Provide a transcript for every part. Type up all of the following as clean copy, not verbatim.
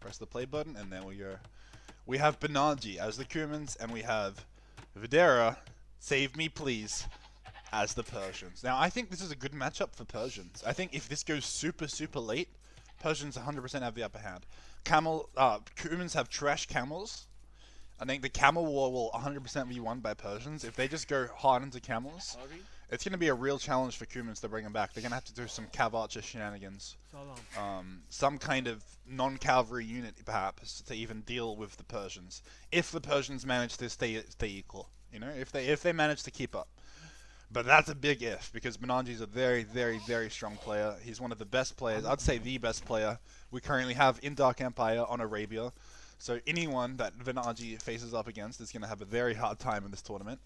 Press the play button, and then we go. We have Benanji as the Cumans, and we have Videra, save me please, as the Persians. Now, I think this is a good matchup for Persians. I think if this goes super, super late, Persians 100% have the upper hand. Cumans have trash camels. I think the camel war will 100% be won by Persians. If they just go hard into camels, it's going to be a real challenge for Cumans to bring them back. They're going to have to do some cav archer shenanigans. Some kind of non-cavalry unit, perhaps, to even deal with the Persians. If the Persians manage to stay equal, you know, if they manage to keep up. But that's a big if, because Benanji's a very, very, very strong player. He's one of the best players. I'd say the best player we currently have in Dark Empire on Arabia. So anyone that Benanji faces up against is going to have a very hard time in this tournament.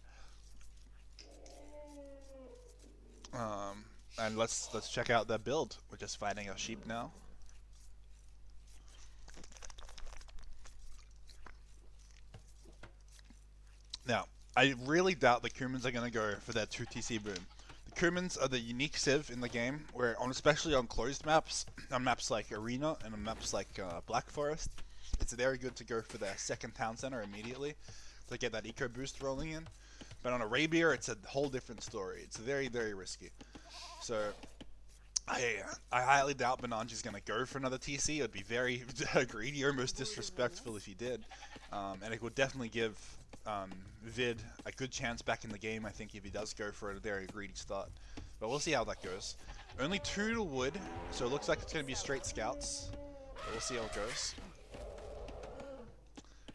And let's check out their build. We're just finding our sheep now. Now, I really doubt the Cumans are going to go for their 2 TC boom. The Cumans are the unique civ in the game, where especially on closed maps, on maps like Arena and on maps like Black Forest, it's very good to go for their second town center immediately to get that eco boost rolling in. But on Arabia, it's a whole different story. It's very, very risky. So I highly doubt Benanji's going to go for another TC. It would be very greedy, almost disrespectful if he did. And it would definitely give Vid a good chance back in the game, I think, if he does go for a very greedy start. But we'll see how that goes. Only 2 to wood, so it looks like it's going to be straight scouts. But we'll see how it goes.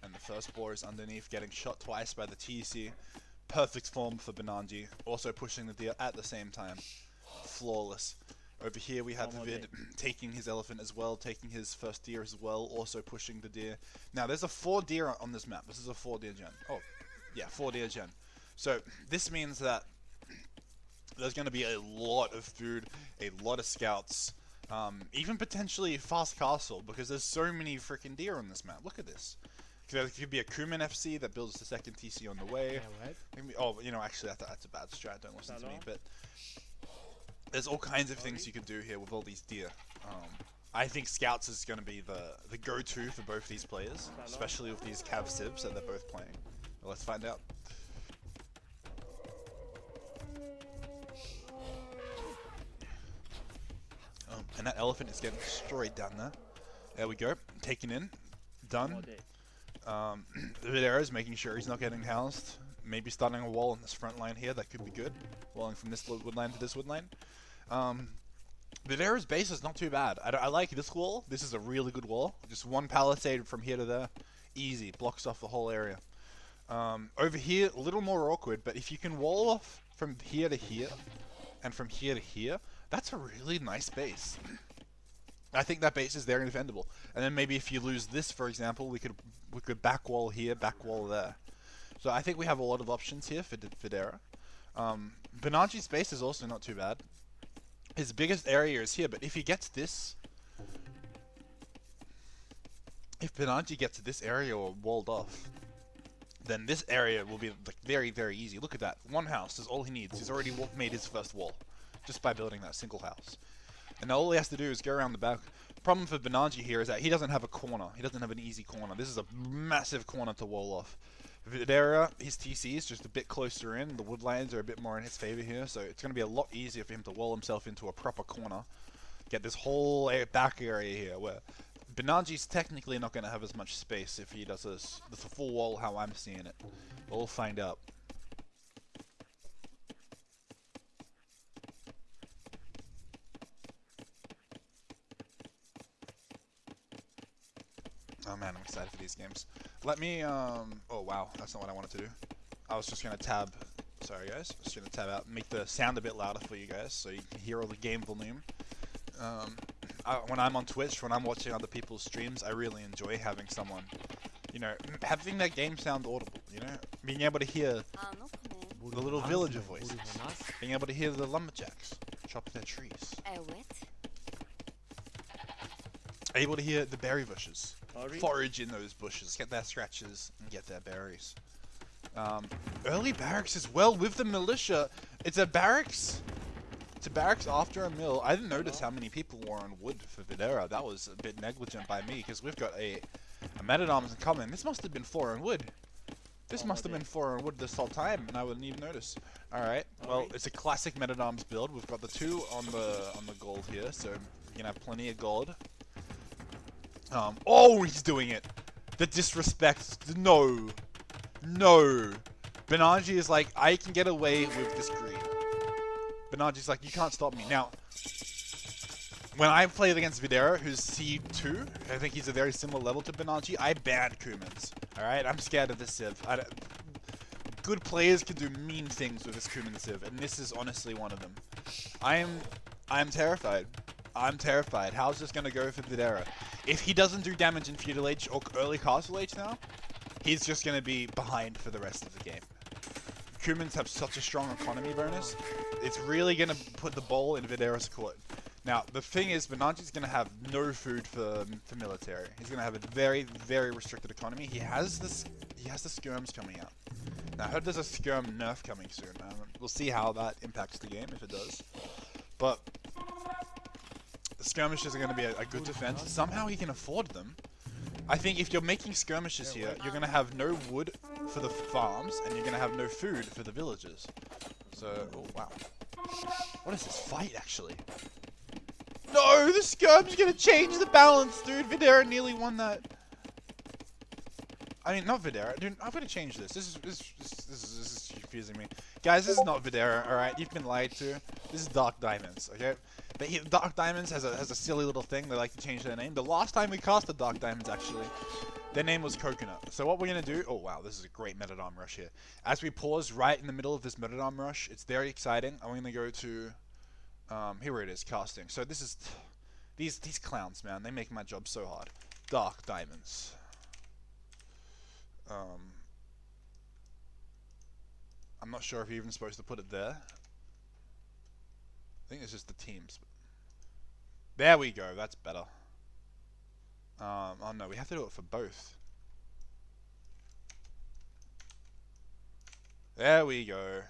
And the first boar is underneath, getting shot twice by the TC. Perfect form for Benanji. Also pushing the deer at the same time. Flawless. Over here we have Vid taking his elephant as well, taking his first deer as well, also pushing the deer. Now there's a 4 deer on this map. This is a 4 deer gen. Oh, yeah, 4 deer gen. So this means that there's going to be a lot of food, a lot of scouts, even potentially fast castle, because there's so many freaking deer on this map. Look at this. There could be a Kuman FC that builds the second TC on the way. Oh, you know, actually that's a bad strat. Don't listen to me. But there's all kinds of things you could do here with all these deer. I think scouts is going to be the go-to for both these players, especially with these cav civs that they're both playing. Well, let's find out. And that elephant is getting destroyed down there. There we go. Taken in. Done. Videra is making sure he's not getting housed. Maybe starting a wall on this front line here. That could be good. Walling from this wood line to this wood line. Videra's base is not too bad. I like this wall. This is a really good wall. Just one palisade from here to there. Easy. Blocks off the whole area. Over here, a little more awkward. But if you can wall off from here to here and from here to here, that's a really nice base. I think that base is there and defendable. And then maybe if you lose this, for example, we could back wall here, back wall there. So I think we have a lot of options here for Videra. Benanji's base is also not too bad. His biggest area is here, but if he gets this, if Benanji gets this area walled off, then this area will be like very, very easy. Look at that. One house is all he needs. He's already made his first wall just by building that single house. And all he has to do is go around the back. The problem for Benanji here is that he doesn't have a corner. He doesn't have an easy corner. This is a massive corner to wall off. Videra, his TC is just a bit closer in. The woodlands are a bit more in his favor here, so it's going to be a lot easier for him to wall himself into a proper corner. Get this whole back area here, where Benanji's technically not going to have as much space if he does this a full wall how I'm seeing it. We'll find out. Oh man, I'm excited for these games. Let me, oh wow, that's not what I wanted to do. I was just gonna tab, sorry guys, just gonna tab out and make the sound a bit louder for you guys so you can hear all the game volume. When I'm on Twitch, when I'm watching other people's streams, I really enjoy having someone, you know, having that game sound audible, you know? Being able to hear the little villager voices. Being able to hear the lumberjacks chop their trees. Able to hear the berry bushes. Forage in those bushes, get their scratches, and get their berries. Early barracks as well with the militia. It's a barracks to barracks after a mill. I didn't notice how many people were on wood for Videra. That was a bit negligent by me, because we've got a man-at-arms in common. This must have been 4 on wood. This must have been 4 on wood this whole time, and I wouldn't even notice. Alright, well, it's a classic man-at-arms build. We've got the 2 on the gold here, so we can have plenty of gold. Oh, he's doing it! The disrespect. No. No. Benanji is like, I can get away with this greed. Benanji's like, you can't stop me. Now, when I played against Videra, who's C2, I think he's a very similar level to Benanji, I banned Kumans. Alright, I'm scared of this Civ. Good players can do mean things with this Kuman Civ, and this is honestly one of them. I'm terrified. I'm terrified. How's this gonna go for Videra? If he doesn't do damage in Feudal Age or early Castle Age now, he's just gonna be behind for the rest of the game. Kumans have such a strong economy bonus, it's really gonna put the ball in Videra's court. Now, the thing is, Benanji's gonna have no food for military. He's gonna have a very, very restricted economy. He has the skirms coming out. Now, I heard there's a skirm nerf coming soon. We'll see how that impacts the game, if it does. But the skirmishes are gonna be a good defense. Somehow he can afford them. I think if you're making skirmishes here, you're gonna have no wood for the farms, and you're gonna have no food for the villages. So, oh wow. What is this fight, actually? No, the skirm's gonna change the balance, dude. Videra nearly won that. I mean, not Videra. Dude, I'm gonna change this. This is confusing me. Guys, this is not Videra, alright? You've been lied to. This is DarkDiamonds, okay? DarkDiamonds has a silly little thing. They like to change their name. The last time we cast the DarkDiamonds, actually, their name was Coconut. So what we're gonna do... Oh, wow, this is a great Meta-Dom rush here. As we pause right in the middle of this Meta-Dom rush, it's very exciting. I'm gonna go to... here it is, casting. So this is... These clowns, man, they make my job so hard. DarkDiamonds. I'm not sure if you're even supposed to put it there. I think it's just the teams. There we go, that's better. Oh no, we have to do it for both. There we go.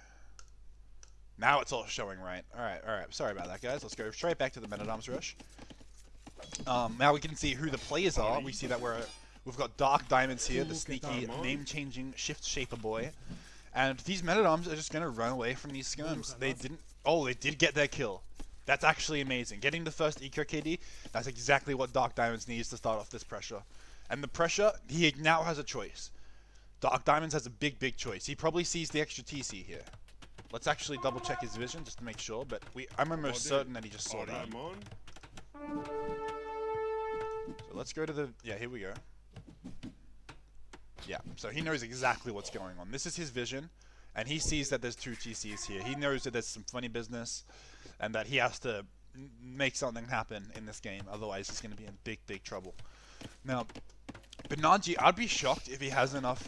Now it's all showing right. Alright. Sorry about that, guys. Let's go straight back to the Men-at-Arms rush. Now we can see who the players are. We see that we've got DarkDiamonds here, the sneaky name-changing shift shaper boy. And these Men-at-Arms are just going to run away from these skirms. They did get their kill. That's actually amazing. Getting the first Eco KD, that's exactly what DarkDiamonds needs to start off this pressure. And the pressure, he now has a choice. DarkDiamonds has a big choice. He probably sees the extra TC here. Let's actually double check his vision just to make sure, but I'm almost certain that he just saw that. So let's go to the... Yeah, here we go. Yeah, so he knows exactly what's going on. This is his vision, and he sees that there's 2 TCs here. He knows that there's some funny business, and that he has to make something happen in this game. Otherwise, he's going to be in big trouble. Now, Benanji, I'd be shocked if he has enough,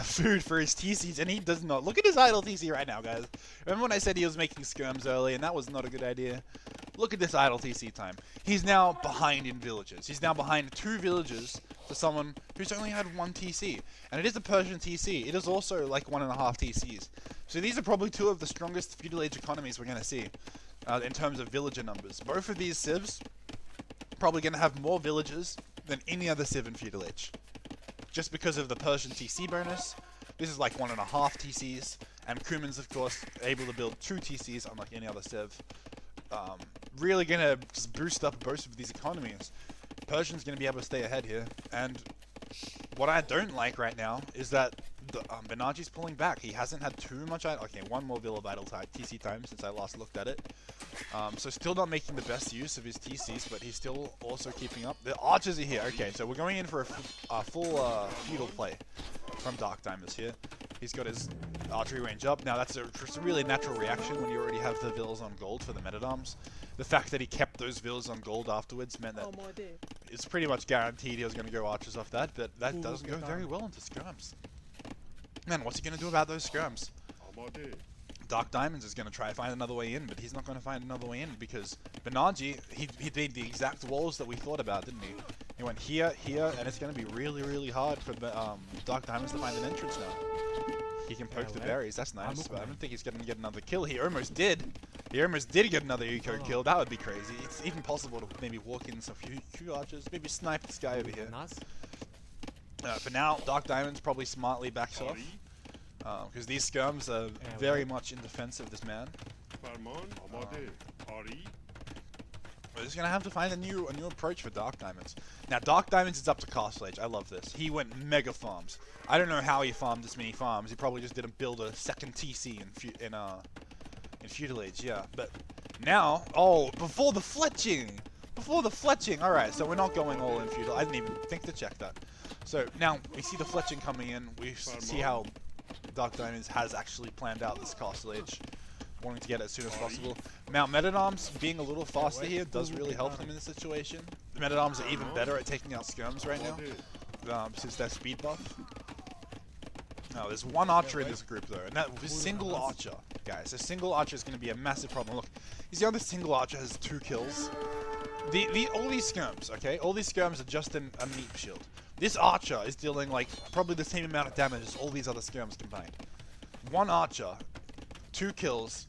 food for his TCs, and he does not. Look at his idle TC right now, guys. Remember when I said he was making skirms early, and that was not a good idea? Look at this idle TC time. He's now behind in villages. He's now behind 2 villages to someone who's only had 1 TC. And it is a Persian TC. It is also like 1.5 TCs. So these are probably 2 of the strongest feudal age economies we're going to see in terms of villager numbers. Both of these civs probably going to have more villages than any other civ in feudal age. Just because of the Persian TC bonus. This is like 1.5 TCs. And Kumans, of course, able to build 2 TCs unlike any other civ. Really going to just boost up both of these economies. Persian's going to be able to stay ahead here. And what I don't like right now is that Benanji's pulling back. He hasn't had too much... Okay, 1 more Villa Vital TC time since I last looked at it. So still not making the best use of his TCs, but he's still also keeping up. The archers are here. Okay, so we're going in for a full feudal play from DarkDiamonds here. He's got his archery range up. Now that's a really natural reaction when you already have the villas on gold for the Men-at-Arms. The fact that he kept those villas on gold afterwards meant that it's pretty much guaranteed he was going to go archers off that, but that doesn't go very well into skirms. Man, what's he going to do about those skirms? DarkDiamonds is going to try to find another way in, but he's not going to find another way in because Benanji, he did the exact walls that we thought about, didn't he? He went here, and it's going to be really hard for DarkDiamonds to find an entrance now. He can poke the berries, that's nice, but I don't think he's going to get another kill. He almost did. He almost did get another eco kill. That would be crazy. It's even possible to maybe walk in some few archers, maybe snipe this guy over here. For now, DarkDiamonds probably smartly backs off. Because these skirms are very much in defense of this man. We're just gonna have to find a new approach for DarkDiamonds. Now DarkDiamonds is up to Castle Age. I love this. He went mega farms. I don't know how he farmed this many farms. He probably just didn't build a second TC in Feudal Age, yeah. But now, before the fletching. All right, so we're not going all in Feudal. I didn't even think to check that. So now we see the fletching coming in. We see how DarkDiamonds has actually planned out this Castle Age, wanting to get it as soon as possible. Now Men-at-Arms being a little faster here does really help them in this situation. The Men-at-Arms are even better at taking out skirms right now, since their speed buff. Now there's one archer in this group though, and that was single archer, guys. A single archer is going to be a massive problem. Look, you see how this single archer has 2 kills? All these skirms, okay? All these skirms are just a meat shield. This archer is dealing like probably the same amount of damage as all these other skirms combined. One archer, 2 kills.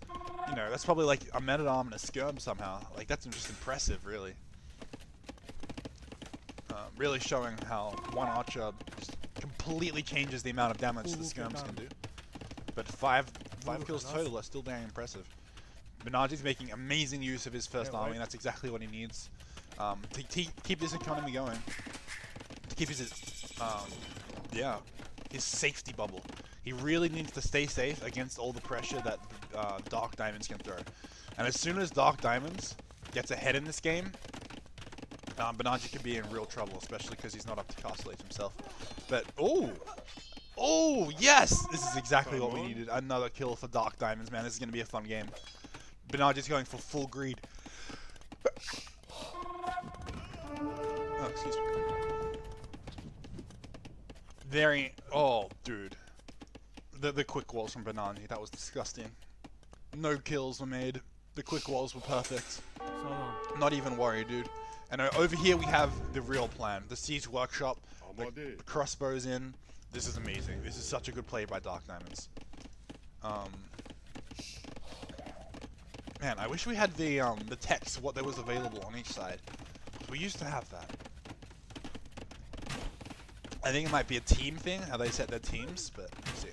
You know, that's probably like a men-at-arm and a skirm somehow. Like, that's just impressive, really. Really showing how one archer just completely changes the amount of damage the skirms can do. But 5 kills total are still dang impressive. Benanji's making amazing use of his first army, and that's exactly what he needs to keep this economy going. To keep his safety bubble. He really needs to stay safe against all the pressure that DarkDiamonds can throw. And as soon as DarkDiamonds gets ahead in this game, Benanji could be in real trouble, especially because he's not up to Castle Age himself. But, oh, yes! This is exactly what we needed. Another kill for DarkDiamonds, man. This is going to be a fun game. Benanji's going for full greed. Oh, excuse me. Dude. The quick walls from Benanji, that was disgusting. No kills were made. The quick walls were perfect. Not even worried, dude. And over here we have the real plan. The Siege Workshop, the crossbows in. This is amazing. This is such a good play by DarkDiamonds. Man, I wish we had the text, what there was available on each side. We used to have that. I think it might be a team thing, how they set their teams, but let's see.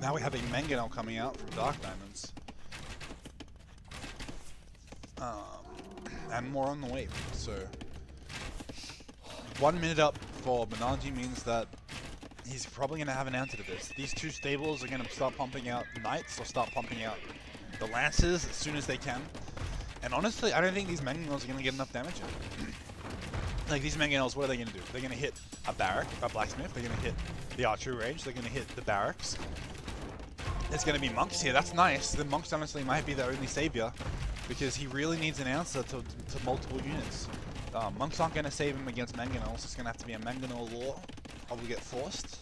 Now we have a Mangonel coming out from DarkDiamonds. And more on the way, so 1 minute up for Benanji means that he's probably going to have an answer to this. These 2 stables are going to start pumping out Knights or start pumping out the Lances as soon as they can. And honestly, I don't think these Mangonels are going to get enough damage in. Like, these Mangonels, what are they going to do? They're going to hit a barrack, a blacksmith, they're going to hit the archery range, they're going to hit the barracks. There's going to be monks here, that's nice. The monks honestly might be their only savior, because he really needs an answer to multiple units. Monks aren't going to save him against Mangonels. It's going to have to be a Mangonel law. Probably get forced.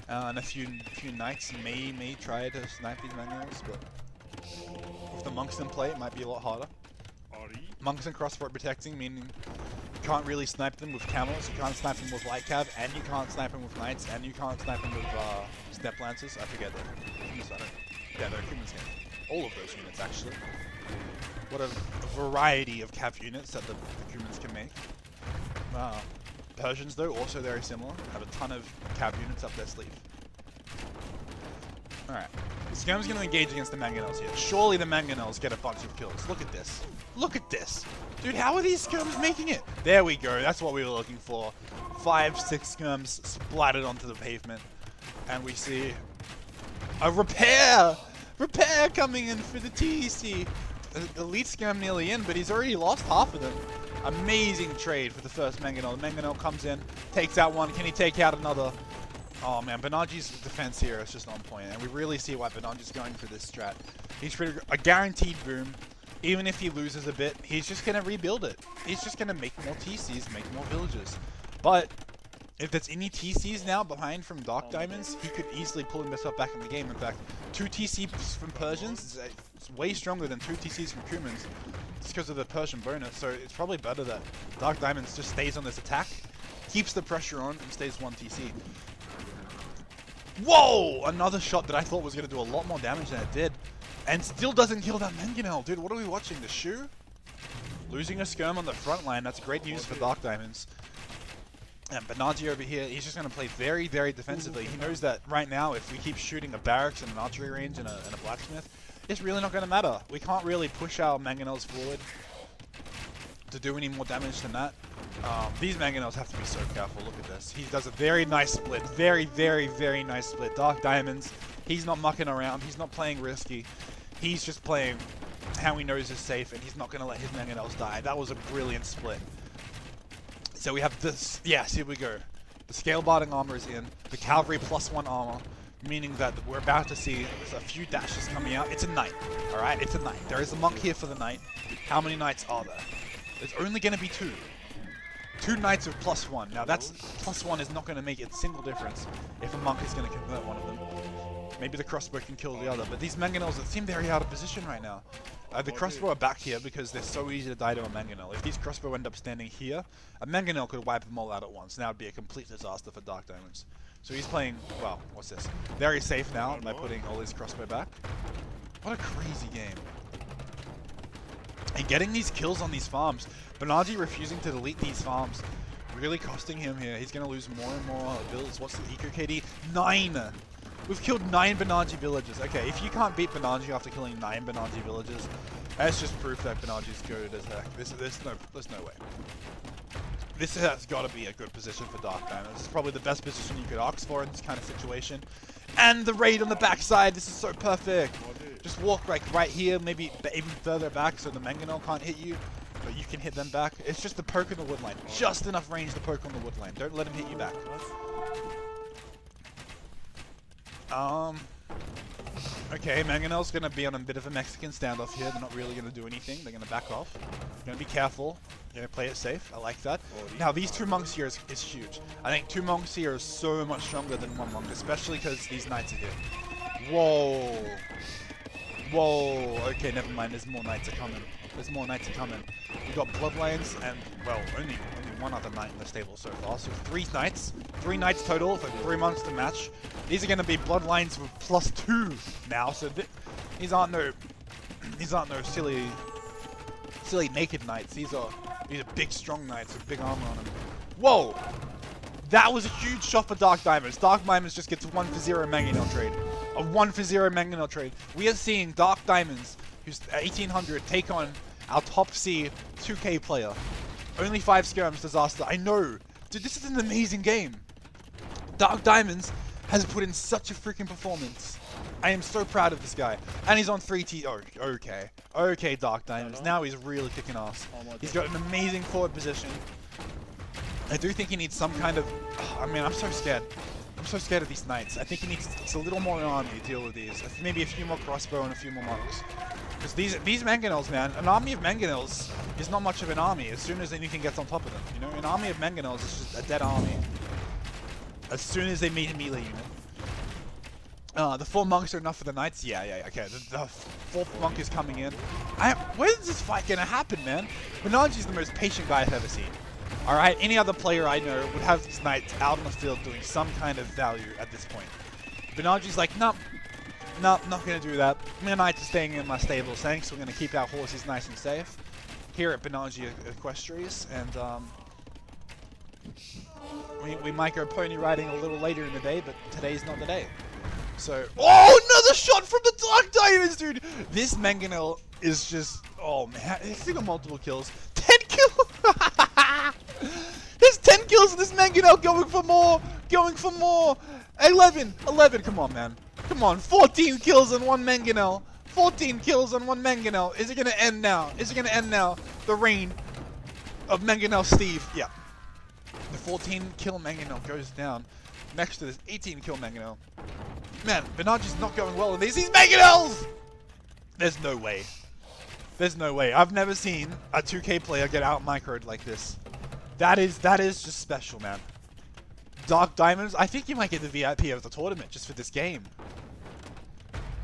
And a few knights may try to snipe these Mangonels, but with the monks in play, it might be a lot harder. Monks and crossbow protecting, meaning you can't really snipe them with camels, you can't snipe them with light cav, and you can't snipe them with knights, and you can't snipe them with step lancers. I forget that. Yeah, they're humans here. All of those units, actually. What a variety of cav units that the humans can make. Persians, though, also very similar. Have a ton of cav units up their sleeve. Alright. The Skirm's going to engage against the Mangonels here. Surely the Mangonels get a bunch of kills. Look at this. Look at this. Dude, how are these Skirms making it? There we go. That's what we were looking for. 5, 6 Skirms splattered onto the pavement. And we see a repair! Repair coming in for the TEC. Elite Skirm nearly in, but he's already lost half of them. Amazing trade for the first Mangonel. The Mangonel comes in, takes out one. Can he take out another? Oh man, Benanji's defense here is just on point, and we really see why Benanji's going for this strat. He's a guaranteed boom. Even if he loses a bit, he's just going to rebuild it. He's just going to make more TCs, make more villages. But If there's any TCs now behind from DarkDiamonds, he could easily pull himself back in the game. In fact, 2 TCs from Persians is way stronger than 2 TCs from Cumans. It's because of the Persian bonus, so it's probably better that DarkDiamonds just stays on this attack, keeps the pressure on, and stays 1 TC. Whoa! Another shot that I thought was going to do a lot more damage than it did. And still doesn't kill that Mangonel. Dude, what are we watching? The Shu? Losing a skirm on the front line. That's great news for DarkDiamonds. And Benanji over here, he's just going to play very, very defensively. He knows that right now, if we keep shooting a barracks and an archery range and a blacksmith, it's really not going to matter. We can't really push our Mangonels forward to do any more damage than that. These Mangonels have to be so careful. Look at this. He does a very nice split. Very, very, very nice split. DarkDiamonds, he's not mucking around. He's not playing risky. He's just playing how he knows is safe, and he's not going to let his Mangonels die. That was a brilliant split. So we have this. Yes, here we go. The scale barding armor is in. The cavalry +1 armor, meaning that we're about to see a few dashes coming out. It's a knight. All right, it's a knight. There is a monk here for the knight. How many knights are there? There's only going to be 2. 2 knights with +1. Now that's +1 is not going to make a single difference if a monk is going to convert one of them. Maybe the crossbow can kill the other, but these Mangonels seem very out of position right now. The crossbow are back here because they're so easy to die to a Mangonel. If these crossbow end up standing here, a Mangonel could wipe them all out at once. Now it'd be a complete disaster for DarkDiamonds. So he's playing, well, what's this? Very safe now by putting all his crossbow back. What a crazy game. And getting these kills on these farms. Benanji refusing to delete these farms. Really costing him here. He's going to lose more and more builds. What's the eco KD? 9! We've killed 9 Benanji villages. Okay, if you can't beat Benanji after killing 9 Benanji villages, that's just proof that Benanji's good as heck. There's no way. This has got to be a good position for DarkDiamonds. This is probably the best position you could ask for in this kind of situation. And the raid on the backside, this is so perfect. Just walk like right here, maybe even further back so the Mangonel can't hit you, but you can hit them back. It's just the poke on the wood line. Just enough range to poke on the wood line. Don't let him hit you back. Okay, Mangonel's going to be on a bit of a Mexican standoff here. They're not really going to do anything. They're going to back off. Going to be careful. Going to play it safe. I like that. Now, these 2 monks here is huge. I think 2 monks here are so much stronger than 1 monk, especially because these knights are here. Whoa. Whoa. Okay, never mind. There's more knights are coming. There's more knights are coming. We've got bloodlines and, well, only 1 other knight in the stable so far. So 3 knights. 3 knights total for 3 monks to match. These are going to be bloodlines with +2 now. So these aren't no silly naked knights. These are big strong knights with big armor on them. Whoa! That was a huge shot for DarkDiamonds. DarkDiamonds just gets 1 for 0 Mangonel trade. A 1 for 0 Mangonel trade. We are seeing DarkDiamonds, who's 1800, take on our top C 2K player. Only 5 skirms, disaster. I know. Dude, this is an amazing game. DarkDiamonds has put in such a freaking performance. I am so proud of this guy. And he's on 3T. Oh, okay. Okay, DarkDiamonds. Now he's really kicking ass. He's got an amazing forward position. I do think he needs some kind of... I mean, I'm so scared. I'm so scared of these knights. I think he needs a little more army to deal with these. Maybe a few more crossbow and a few more monks. Because these Mangonels, man, an army of Mangonels is not much of an army as soon as anything gets on top of them. You know, an army of Mangonels is just a dead army. As soon as they meet a melee unit. The 4 monks are enough for the knights? Yeah, okay. The 4th monk is coming in. When is this fight gonna happen, man? Benanji's the most patient guy I've ever seen. Alright, any other player I know would have these knights out on the field doing some kind of value at this point. Benanji's like, nope, not gonna do that. My knights are staying in my stables, thanks. We're gonna keep our horses nice and safe here at Benanji Equestries, and we might go pony riding a little later in the day, but today's not the day. So, oh, another shot from the DarkDiamonds, dude! This Mangonel is just, oh man, he's got multiple kills. 10 kills! There's 10 kills in this Mangonel, going for more! 11, come on, man. Come on, 14 kills on 1 Mangonel. 14 kills on 1 Mangonel. Is it gonna end now? The reign of Mangonel Steve. Yeah. The 14 kill Mangonel goes down next to this 18 kill Mangonel. Man, Benanji's not going well in these Mangonels! There's no way. I've never seen a 2K player get out microed like this. That is just special, man. DarkDiamonds, I think you might get the VIP of the tournament just for this game.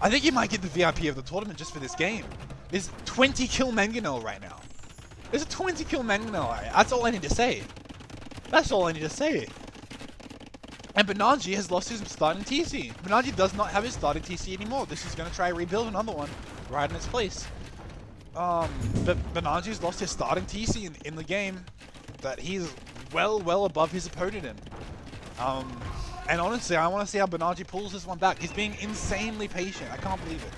I think you might get the VIP of the tournament just for this game. There's 20 kill Mangonel right now. There's a 20 kill Mangonel. That's all I need to say. That's all I need to say. And Benanji has lost his starting TC. Benanji does not have his starting TC anymore. This is going to try to rebuild another one right in its place. But Benanji's lost his starting TC in the game that he's well above his opponent in. And honestly, I want to see how Benanji pulls this one back. He's being insanely patient. I can't believe it.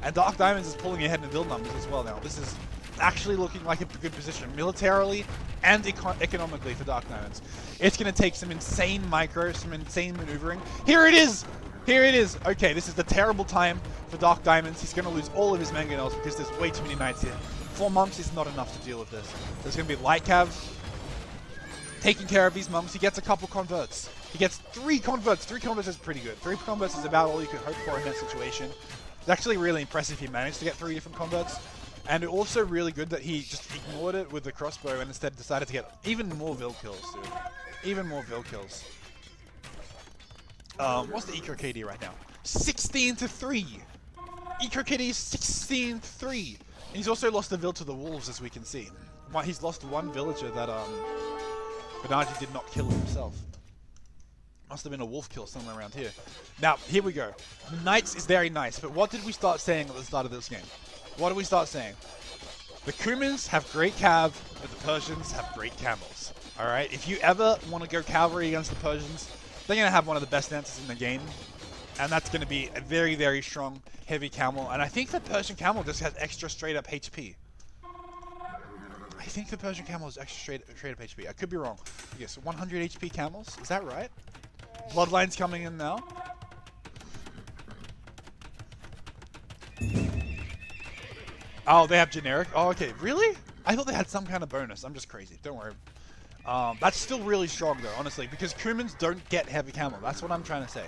And DarkDiamonds is pulling ahead in build numbers as well now. This is actually looking like a good position militarily and economically for DarkDiamonds. It's going to take some insane micro, some insane maneuvering. Here it is! Here it is! Okay, this is the terrible time for DarkDiamonds. He's going to lose all of his Mangonels because there's way too many knights here. 4 monks is not enough to deal with this. There's going to be light cav taking care of these monks. He gets a couple converts. He gets 3 converts. 3 converts is pretty good. 3 converts is about all you could hope for in that situation. It's actually really impressive he managed to get 3 different converts. And also really good that he just ignored it with the crossbow and instead decided to get even more Vil kills, dude. Even more Vil kills. What's the Eco KD right now? 16-3! Eco KD is 16-3! And he's also lost the Vil to the wolves, as we can see. He's lost 1 villager that Benanji did not kill himself. Must have been a wolf kill somewhere around here. Now, here we go. Knights is very nice, but what did we start saying at the start of this game? What did we start saying? The Cumans have great cav, but the Persians have great camels. Alright, if you ever want to go cavalry against the Persians, they're going to have one of the best answers in the game. And that's going to be a very strong, heavy camel. And I think the Persian camel just has extra straight up HP. I think the Persian camel is extra straight up HP. I could be wrong. Yes, 100 HP camels. Is that right? Bloodline's coming in now. Oh, they have generic? Oh, okay. Really? I thought they had some kind of bonus. I'm just crazy. Don't worry. That's still really strong, though, honestly, because Cumans don't get heavy camel. That's what I'm trying to say.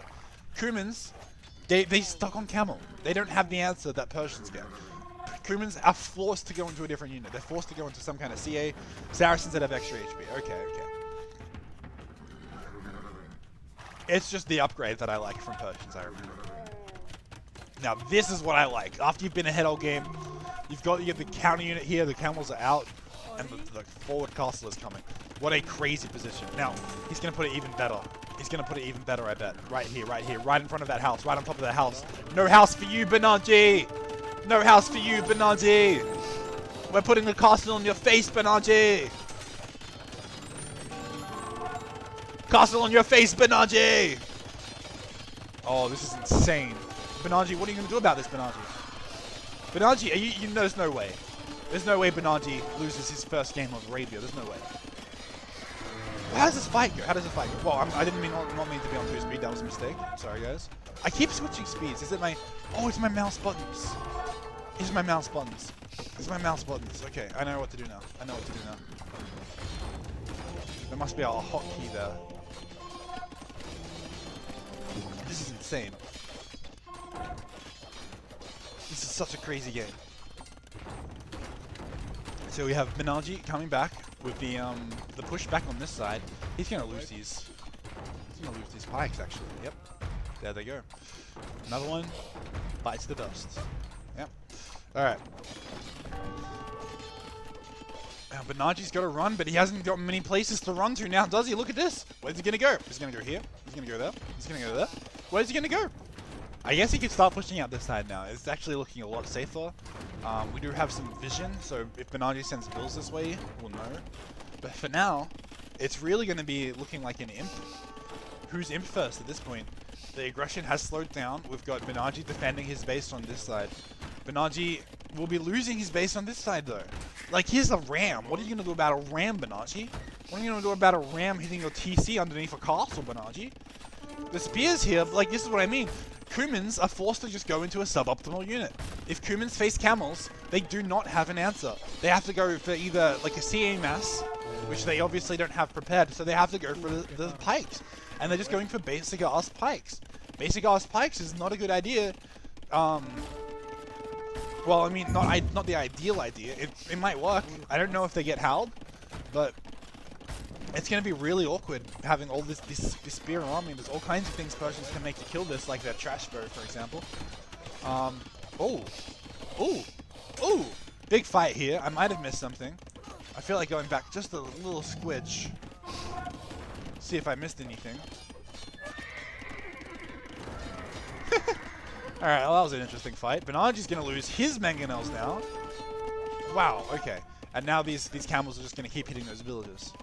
Cumans, they stuck on camel. They don't have the answer that Persians get. Cumans are forced to go into a different unit. They're forced to go into some kind of CA. Saracens that have extra HP. Okay. It's just the upgrade that I like from Persians, I remember. Now, this is what I like. After you've been ahead all game, you have the counter unit here, the camels are out, and the forward castle is coming. What a crazy position. Now, he's going to put it even better. He's going to put it even better, I bet. Right here, right in front of that house, right on top of that house. No house for you, Benanji! No house for you, Benanji! We're putting the castle on your face, Benanji! Castle on your face, Benanji! Oh, this is insane. Benanji, what are you going to do about this, Benanji? Benanji, you know there's no way. There's no way Benanji loses his first game of Arabia. There's no way. How does this fight go? Well, I didn't not mean to be on 2 speed. That was a mistake. Sorry, guys. I keep switching speeds. Is it my... Oh, it's my mouse buttons. It's my mouse buttons. Okay, I know what to do now. There must be a hotkey there. This is insane. This is such a crazy game. So we have Benanji coming back with the push back on this side. He's gonna lose these. He's gonna lose these pikes actually. Yep. There they go. Another one bites the dust. Yep. All right. Now Benanji's got to run, but he hasn't got many places to run to now, does he? Look at this. Where's he gonna go? He's gonna go here. He's gonna go there. He's gonna go there. Where's he gonna go? I guess he could start pushing out this side now. It's actually looking a lot safer. We do have some vision, so if Benanji sends Vils this way, we'll know. But for now, it's really going to be looking like an imp. Who's imp first at this point? The aggression has slowed down. We've got Benanji defending his base on this side. Benanji will be losing his base on this side though. Like, here's a ram. What are you going to do about a ram, Benanji? What are you going to do about a ram hitting your TC underneath a castle, Benanji? The spears here, like, this is what I mean. Cumans are forced to just go into a suboptimal unit. If Cumans face camels, they do not have an answer. They have to go for either like a CA mass, which they obviously don't have prepared, so they have to go for the pikes. And they're just going for basic ass pikes. Basic ass pikes is not a good idea. Well, I mean, not the ideal idea. It might work. I don't know if they get howled, but It's going to be really awkward having all this spear army. There's all kinds of things Persians can make to kill this, like their trash bow, for example. Oh! Big fight here. I might have missed something. I feel like going back just a little squidge. See if I missed anything. Alright, well, that was an interesting fight. Benanji's going to lose his mangonels now. Wow, okay. And now these camels are just going to keep hitting those villagers.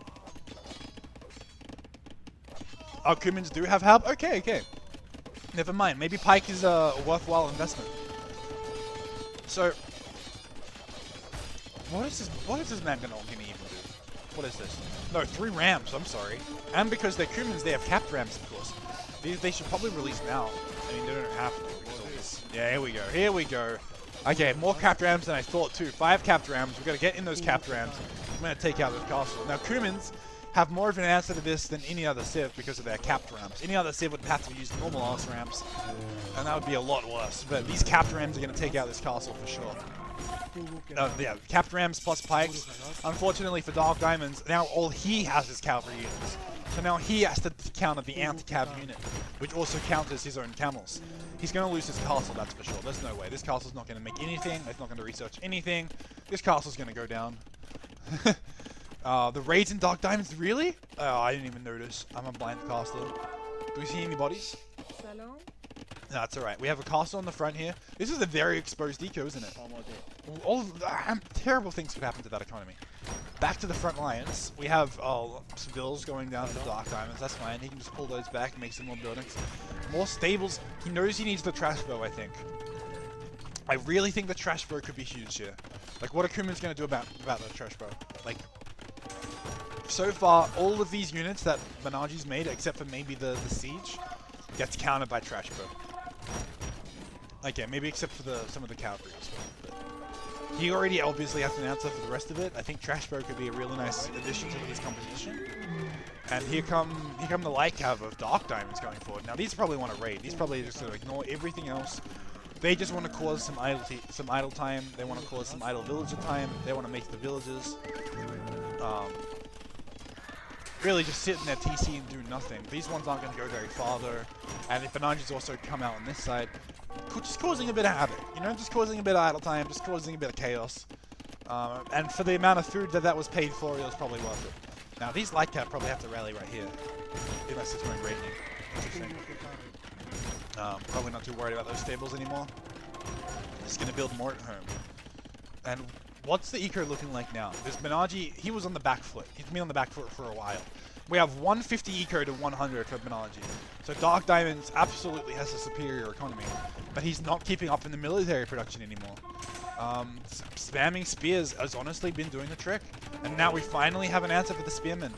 Oh, Kumins do have help? Okay. Never mind. Maybe Pike is a worthwhile investment. So, what is this mangonel going to even do? What is this? No, 3 rams, I'm sorry. And because they're Kumins, they have capped rams, of course. They should probably release now. I mean, they don't have to. Yeah, here we go. Okay, more capped rams than I thought too. 5 capped rams. We've got to get in those capped rams. I'm going to take out this castle. Now, Kumins have more of an answer to this than any other Civ because of their capped rams. Any other Civ would have to use normal ass rams, and that would be a lot worse. But these capped rams are going to take out this castle for sure. Yeah, capped rams plus pikes. Unfortunately for DarkDiamonds, now all he has is cavalry units. So now he has to counter the anti-cav unit, which also counters his own camels. He's going to lose his castle, that's for sure. There's no way. This castle's not going to make anything. It's not going to research anything. This castle's going to go down. The raids in DarkDiamonds, really? Oh, I didn't even notice. I'm a blind caster. Do we see any bodies? No, that's alright. We have a castle on the front here. This is a very exposed eco, isn't it? All terrible things could happen to that economy. Back to the front lines. We have civils going down to the DarkDiamonds. That's fine. He can just pull those back and make some more buildings. More stables. He knows he needs the trash bow, I think. I really think the trash bow could be huge here. Like, what are Kuman's going to do about the trash bow? Like, so far, all of these units that Benanji's made, except for maybe the siege, gets countered by trash bow. Okay, maybe except for some of the cavalry as well. But he already obviously has an answer for the rest of it. I think trash bow could be a really nice addition to his composition. And here come the light cav of DarkDiamonds going forward. Now these probably want to raid. These probably just sort of ignore everything else. They just want to cause some idle time. They want to cause some idle villager time. They want to make the villages really just sit in their TC and do nothing. These ones aren't going to go very far though. And if Benanji's also come out on this side, just causing a bit of havoc, you know, just causing a bit of idle time, just causing a bit of chaos. And for the amount of food that was paid for, it was probably worth it. Now these light cap probably have to rally right here, unless it's going raiding. Interesting. Probably not too worried about those stables anymore. Just going to build more at home. And what's the eco looking like now? This Benanji, he was on the back foot. He's been on the back foot for a while. We have 150 eco to 100 for Benanji. So DarkDiamonds absolutely has a superior economy, but he's not keeping up in the military production anymore. Spamming spears has honestly been doing the trick, and now we finally have an answer for the spearmen.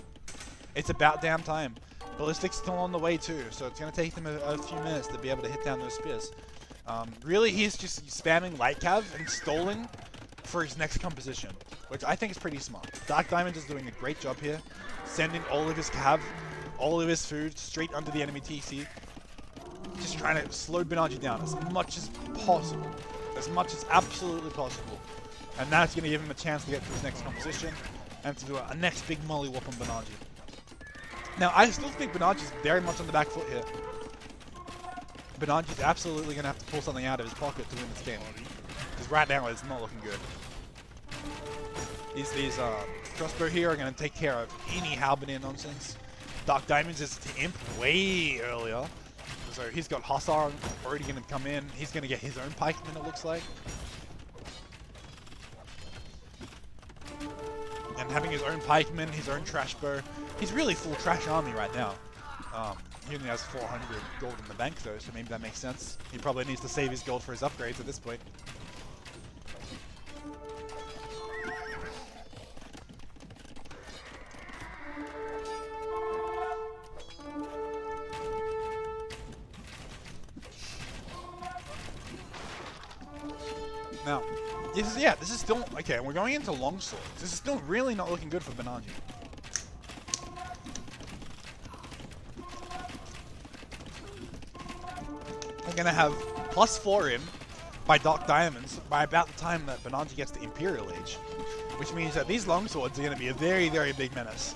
It's about damn time. Ballistic's still on the way too, so it's going to take them a few minutes to be able to hit down those spears. Really, he's just spamming light cav and stalling for his next composition, which I think is pretty smart. DarkDiamond is doing a great job here, sending all of his cav, all of his food straight under the enemy TC, just trying to slow Benanji down as much as possible, as much as absolutely possible. And now it's going to give him a chance to get to his next composition and to do a next big molly whoop on Benanji. Now, I still think Benanji's very much on the back foot here. Benanji's absolutely going to have to pull something out of his pocket to win this game. Because right now, it's not looking good. These crossbow here are going to take care of any halberdier nonsense. DarkDiamonds is to imp way earlier. So he's got Hussar already going to come in. He's going to get his own pikeman, it looks like. And having his own pikeman, his own trash bow. He's really full trash army right now. He only has 400 gold in the bank though, so maybe that makes sense. He probably needs to save his gold for his upgrades at this point. Now, this is still, okay, we're going into longsword. This is still really not looking good for Benanji. We're going to have +4 in by DarkDiamonds by about the time that Benanji gets to Imperial Age, which means that these longswords are going to be a very, very big menace.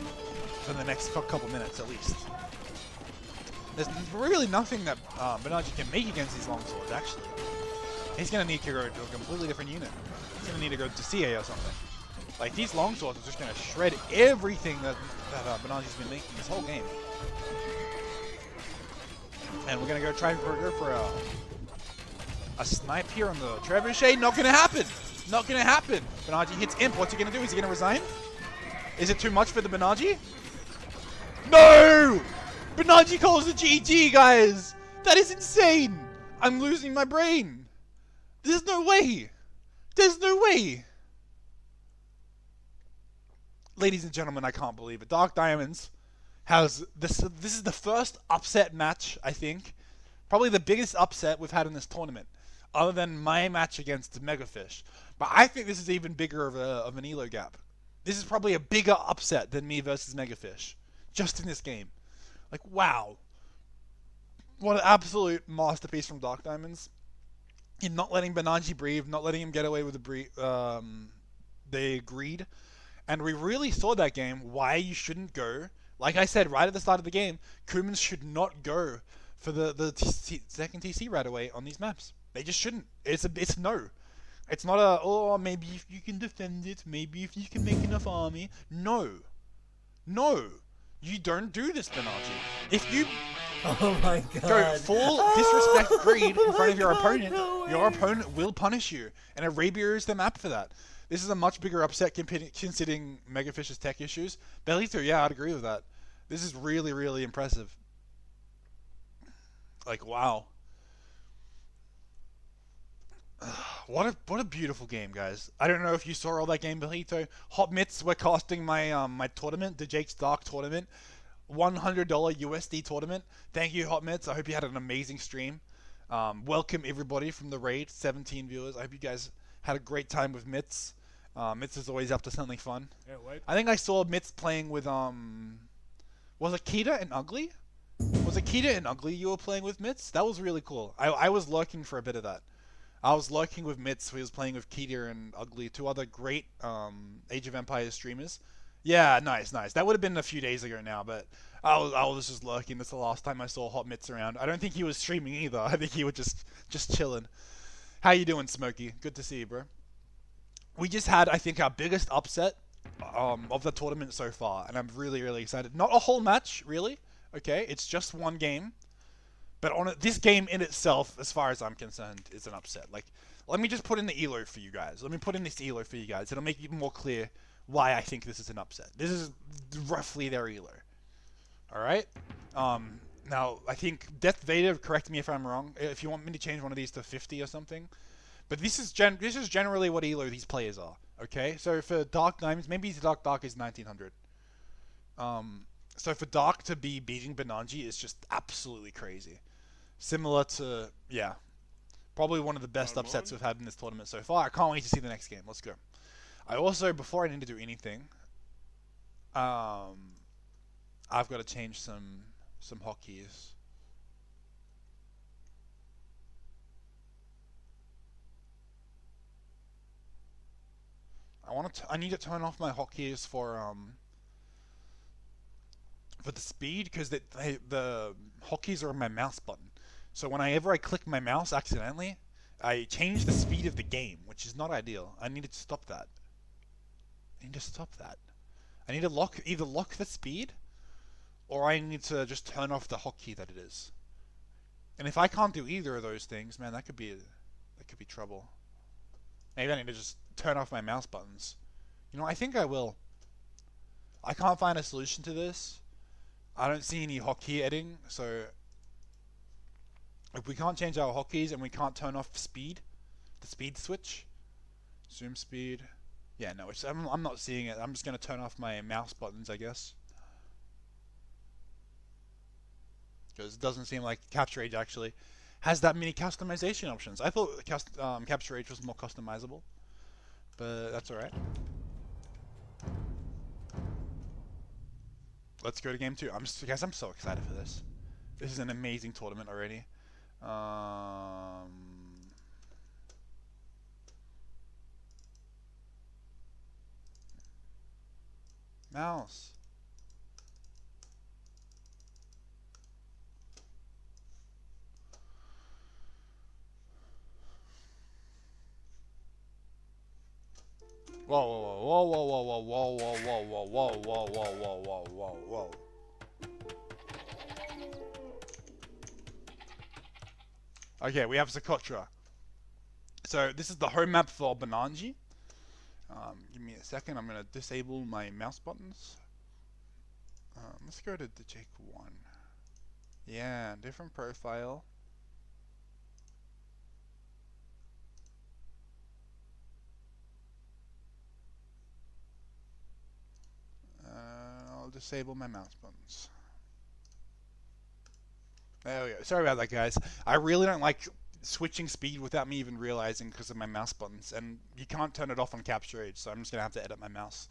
for the next couple minutes at least. There's really nothing that Benanji can make against these longswords, actually. He's going to need to go to a completely different unit. He's going to need to go to CA or something. Like, these longswords are just going to shred everything that Benanji's been making this whole game. And we're going to go try and go for a snipe here on the trebuchet. Not going to happen. Not going to happen. Benanji hits Imp. What's he going to do? Is he going to resign? Is it too much for the Benanji? No! Benanji calls the GG, guys! That is insane! I'm losing my brain! There's no way! There's no way! Ladies and gentlemen, I can't believe it. DarkDiamonds has this. This is the first upset match, I think. Probably the biggest upset we've had in this tournament, other than my match against Megafish. But I think this is even bigger of an elo gap. This is probably a bigger upset than me versus Megafish, just in this game. Like, wow. What an absolute masterpiece from DarkDiamonds. In not letting Benanji breathe, not letting him get away with they agreed. And we really saw that game why you shouldn't go. Like I said right at the start of the game, Kumans should not go for the second TC right away on these maps. They just shouldn't. It's no. It's not a, oh, maybe if you can defend it, maybe if you can make enough army. No. No. You don't do this, Benanji. If you oh my God. go full disrespect greed in front of your opponent will punish you. And Arabia is the map for that. This is a much bigger upset considering Megafish's tech issues. Bellito, yeah, I'd agree with that. This is really, really impressive. Like, wow. What a beautiful game, guys. I don't know if you saw all that game, Bellito. Hot Mitts were casting my my tournament, DeJake's Dark tournament. $100 USD tournament. Thank you, Hot Mitts. I hope you had an amazing stream. Welcome everybody from the raid, 17 viewers. I hope you guys had a great time with Mitts. Mitts is always up to something fun. Yeah, wait. I think I saw Mitts playing with was it Kita and Ugly? Was it Kita and Ugly you were playing with, Mitts? That was really cool. I was lurking for a bit of that. I was lurking with Mitts, who was playing with Kita and Ugly, two other great Age of Empires streamers. Yeah, nice. That would have been a few days ago now, but I was just lurking. That's the last time I saw Hot Mitts around. I don't think he was streaming either. I think he was just chilling. How you doing, Smokey? Good to see you, bro. We just had, I think, our biggest upset of the tournament so far, and I'm really, really excited. Not a whole match, really. Okay, it's just one game. But this game in itself, as far as I'm concerned, is an upset. Like, let me just put in the elo for you guys. Let me put in this elo for you guys. It'll make it even more clear why I think this is an upset. This is roughly their elo. Alright? Now, I think Death Vader, correct me if I'm wrong, if you want me to change one of these to 50 or something. But this is generally what elo these players are. Okay? So for DarkDiamonds, maybe Dark is 1900. So for Dark to be beating Benanji is just absolutely crazy. Similar to, yeah, probably one of the best upsets we've had in this tournament so far. I can't wait to see the next game. Let's go. I also, before I need to do anything, I've got to change some hotkeys. I need to turn off my hotkeys for the speed, because the hotkeys are on my mouse button. So whenever I click my mouse accidentally, I change the speed of the game, which is not ideal. I need to stop that. I need to either lock the speed, or I need to just turn off the hotkey that it is. And if I can't do either of those things, man, that could be trouble. Maybe I need to just turn off my mouse buttons. You know, I think I will. I can't find a solution to this. I don't see any hotkey editing, so if we can't change our hotkeys and we can't turn off speed, the speed switch, zoom speed, yeah, no, I'm not seeing it. I'm just going to turn off my mouse buttons, I guess. Because it doesn't seem like Capture Age actually has that many customization options. I thought Capture Age was more customizable, but that's alright. Let's go to game 2. Guys, I'm so excited for this. This is an amazing tournament already. Mouse. Whoa, whoa, whoa, whoa, whoa, whoa, whoa, whoa, whoa, whoa, whoa, whoa, whoa, whoa, whoa, whoa. Okay, we have Socotra. So this is the home map for Benanji. Give me a second. I'm gonna disable my mouse buttons. Let's go to DeJake 1. Yeah, different profile. I'll disable my mouse buttons. There we go. Sorry about that, guys. I really don't like switching speed without me even realizing because of my mouse buttons, and you can't turn it off on capture age, so I'm just gonna have to edit my mouse.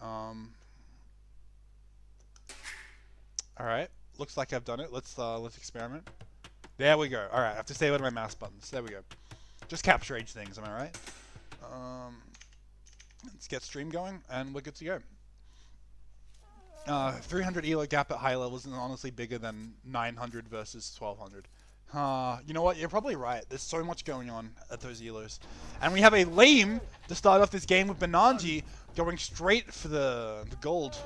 All right. Looks like I've done it. Let's experiment. There we go. All right. I have to stay with my mouse buttons. There we go. Just capture age things. Am I right? Let's get stream going, and we're good to go. 300 elo gap at high levels is honestly bigger than 900 versus 1200. You know what? You're probably right. There's so much going on at those elos. And we have a lame to start off this game with Benanji going straight for the gold.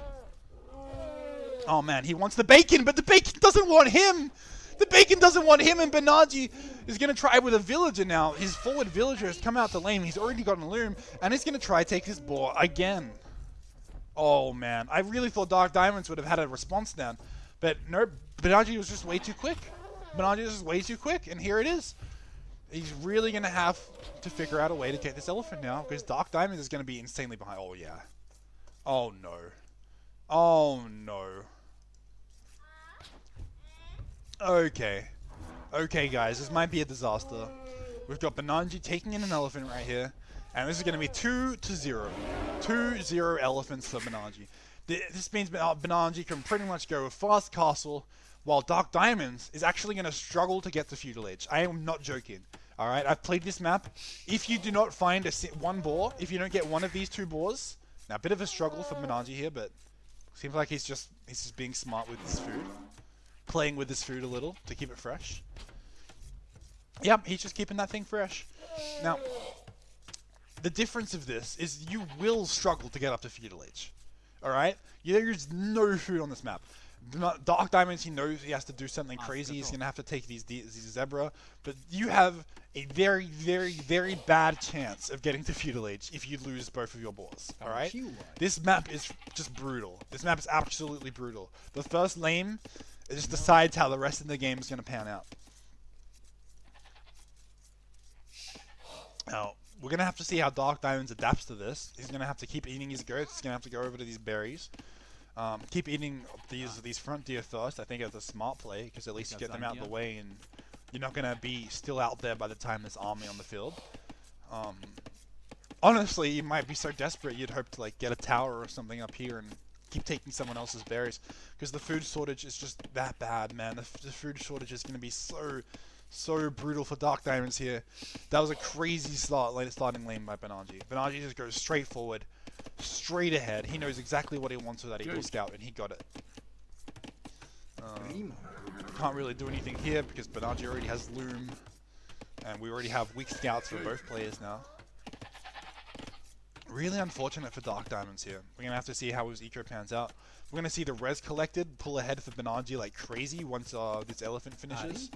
Oh man, he wants the bacon, but the bacon doesn't want him! The bacon doesn't want him, and Benanji is going to try with a villager now. His forward villager has come out the lane. He's already got an loom, and he's going to try take his boar again. Oh man, I really thought DarkDiamonds would have had a response down, but no, Benanji was just way too quick. Benanji was just way too quick, and here it is. He's really going to have to figure out a way to get this elephant now, because DarkDiamonds is going to be insanely behind. Oh yeah. Oh no. Oh no. Okay. Okay guys, this might be a disaster. We've got Benanji taking in an elephant right here. And this is going to be 2-0. 2-0 elephants for Benanji. This means Benanji can pretty much go with fast castle, while DarkDiamonds is actually going to struggle to get to feudal age. I am not joking. Alright, I've played this map. If you do not find one boar, if you don't get one of these two boars, now a bit of a struggle for Benanji here, but seems like he's just being smart with his food. Playing with his food a little to keep it fresh. Yep, he's just keeping that thing fresh. Now, the difference of this is you will struggle to get up to feudal age. Alright? There's no food on this map. DarkDiamonds, he knows he has to do something crazy. He's going to have to take these zebra. But you have a very, very, very bad chance of getting to feudal age if you lose both of your boars. Alright? This map is just brutal. This map is absolutely brutal. The first lane just decides how the rest of the game is going to pan out. Now, we're going to have to see how DarkDiamonds adapts to this. He's going to have to keep eating his goats. He's going to have to go over to these berries. Keep eating these front deer first. I think it's a smart play, because at least you get them out of the way, and you're not going to be still out there by the time there's army on the field. Honestly, you might be so desperate you'd hope to like get a tower or something up here and keep taking someone else's berries, because the food shortage is just that bad, man. The food shortage is going to be so brutal for DarkDiamonds here. That was a crazy starting lane by Benanji. Benanji just goes straight forward, straight ahead. He knows exactly what he wants with that Eagle Scout, and he got it. Can't really do anything here because Benanji already has Loom, and we already have weak scouts for both players now. Really unfortunate for DarkDiamonds here. We're going to have to see how his eco pans out. We're going to see the res collected pull ahead for Benanji like crazy once this elephant finishes.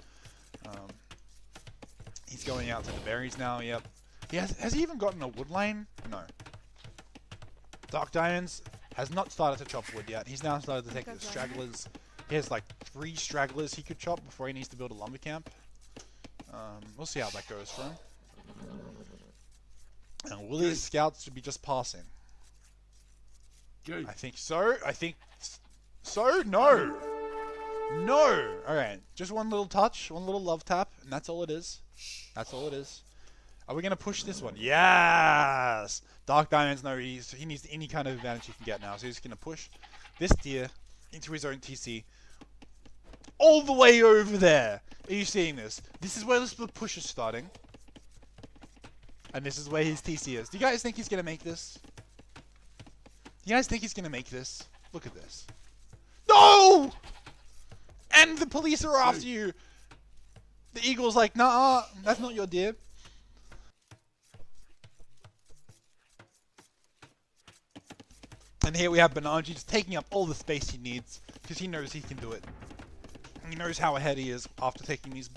He's going out to the berries now, yep. Has he even gotten a wood line? No. DarkDiamonds has not started to chop wood yet. He's now started to take the stragglers. He has like 3 stragglers he could chop before he needs to build a lumber camp. We'll see how that goes for him. And will his scouts be just passing? I think so. I think so. No. No! Alright, just one little touch, one little love tap, and that's all it is. That's all it is. Are we going to push this one? Yes! DarkDiamonds, no, he needs any kind of advantage he can get now, so he's going to push this deer into his own TC. All the way over there! Are you seeing this? This is where the push is starting. And this is where his TC is. Do you guys think he's going to make this? Do you guys think he's going to make this? Look at this. No! And the police are after you. The eagle's like, nah, that's not your deer. And here we have Benanji just taking up all the space he needs because he knows he can do it. He knows how ahead he is after taking these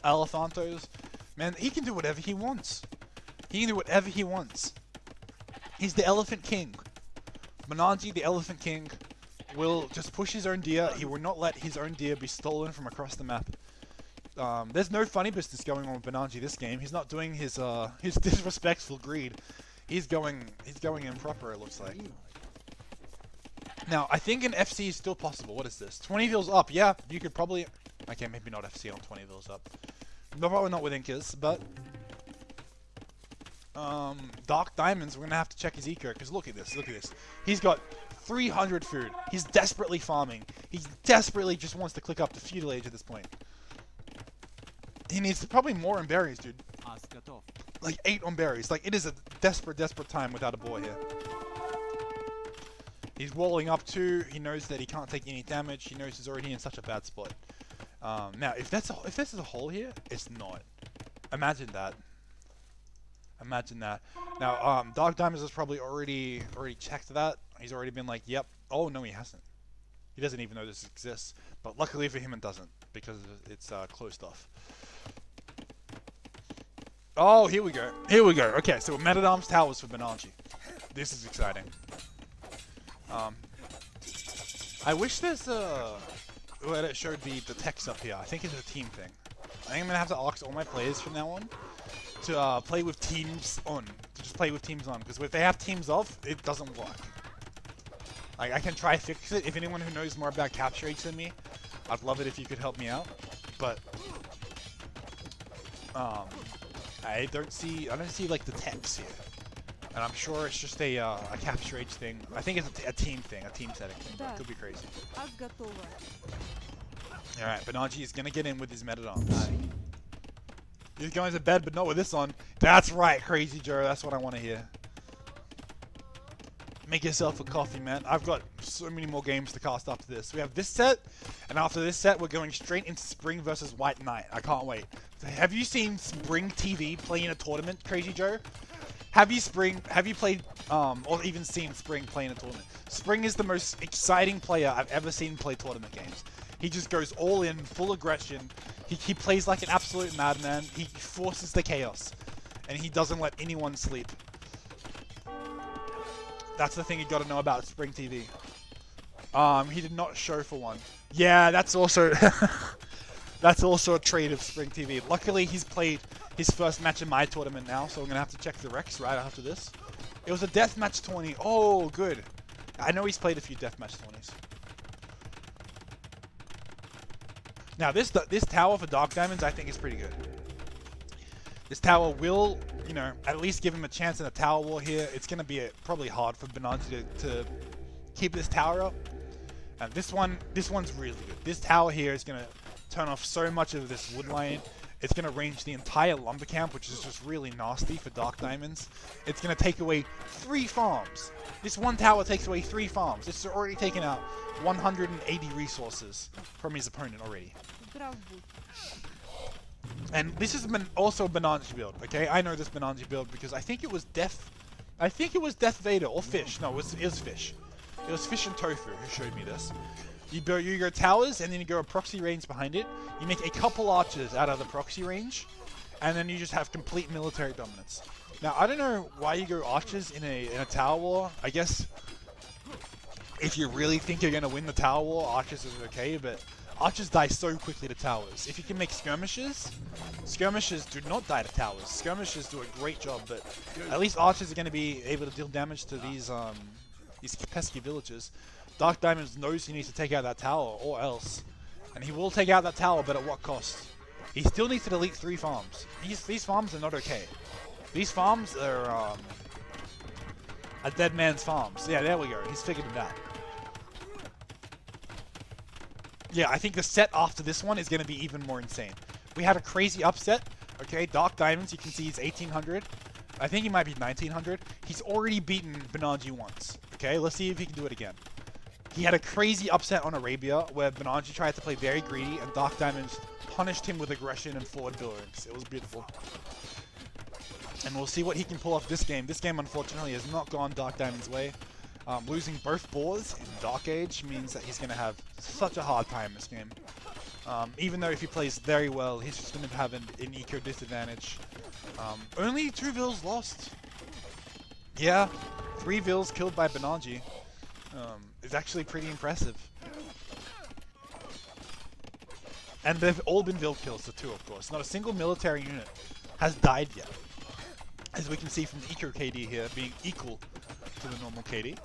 Elephantos. Man, he can do whatever he wants. He can do whatever he wants. He's the Elephant King. Benanji, the Elephant King, will just push his own deer. He will not let his own deer be stolen from across the map. There's no funny business going on with Benanji this game. He's not doing his disrespectful greed. He's going in proper, it looks like. Now, I think an FC is still possible. What is this? 20 vils up. Yeah, you could probably... Okay, maybe not FC on 20 vils up. No, probably not with Incas, but... DarkDiamonds, we're going to have to check his eco, because look at this, look at this. He's got 300 food. He's desperately farming. He desperately just wants to click up to feudal age at this point. He needs probably more on berries, dude. Like 8 on berries. Like, it is a desperate time without a boar here. He's walling up too. He knows that he can't take any damage. He knows he's already in such a bad spot. Now, if this is a hole here, it's not. Imagine that. Imagine that. Now, DarkDiamonds has probably already checked that. He's already been like, yep. Oh, no, he hasn't. He doesn't even know this exists. But luckily for him, it doesn't. Because it's closed off. Oh, here we go. Here we go. Okay, so Man-at-Arms Towers for Benanji. This is exciting. I wish there's where it showed the text up here. I think it's a team thing. I think I'm gonna have to ask all my players from now on to play with teams on. To just play with teams on, because if they have teams off, it doesn't work. Like, I can try to fix it. If anyone who knows more about capture rates than me, I'd love it if you could help me out. But I don't see like the text here. And I'm sure it's just a capture age thing. I think it's a team thing, a team setting thing. It could be crazy. Alright, Benanji is gonna get in with his Man-at-Arms. He's going to bed, but not with this on. That's right, Crazy Joe. That's what I want to hear. Make yourself a coffee, man. I've got so many more games to cast after this. We have this set, and after this set, we're going straight into Spring versus White Knight. I can't wait. Have you seen Spring TV play in a tournament, Crazy Joe? Have you played, or even seen Spring play in a tournament? Spring is the most exciting player I've ever seen play tournament games. He just goes all in, full aggression. He plays like an absolute madman. He forces the chaos, and he doesn't let anyone sleep. That's the thing you got to know about Spring TV. He did not show for one. Yeah, that's also that's also a trait of Spring TV. Luckily, he's played his first match in my tournament now, so we're gonna have to check the Rex right after this. It was a deathmatch tourney. Oh, good. I know he's played a few deathmatch tourneys. Now, this tower for DarkDiamonds, I think is pretty good. This tower will, you know, at least give him a chance in a tower war here. It's going to be probably hard for Benanji to keep this tower up. And this one's really good. This tower here is going to turn off so much of this wood line. It's going to range the entire lumber camp, which is just really nasty for DarkDiamonds. It's going to take away 3 farms. This one tower takes away 3 farms. It's already taken out 180 resources from his opponent already. And this is also a Benanji build, okay? I know this Benanji build because I think it was Death Vader or Fish. No, it was Fish. It was Fish and Tofu who showed me this. You go towers, and then you go a proxy range behind it. You make a couple archers out of the proxy range, and then you just have complete military dominance. Now, I don't know why you go archers in a tower war. I guess if you really think you're going to win the tower war, archers is okay, but archers die so quickly to towers. If you can make skirmishers do not die to towers. Skirmishers do a great job, but at least archers are going to be able to deal damage to these pesky villagers. DarkDiamonds knows he needs to take out that tower, or else. And he will take out that tower, but at what cost? He still needs to delete 3 farms. These farms are not okay. These farms are a dead man's farms. Yeah, there we go. He's figured it out. Yeah, I think the set after this one is going to be even more insane. We had a crazy upset. Okay, DarkDiamonds, you can see he's 1800. I think he might be 1900. He's already beaten Benanji once. Okay, let's see if he can do it again. He had a crazy upset on Arabia where Benanji tried to play very greedy and DarkDiamonds punished him with aggression and forward buildings. It was beautiful. And we'll see what he can pull off this game. This game, unfortunately, has not gone DarkDiamonds' way. Losing both boards in Dark Age means that he's going to have such a hard time this game. Even though if he plays very well, he's just going to have an eco disadvantage. Only 2 vills lost. Yeah, 3 vills killed by Benanji. Is actually pretty impressive. And they've all been vill kills, the 2 of course. Not a single military unit has died yet. As we can see from the eco KD here being equal to the normal KD.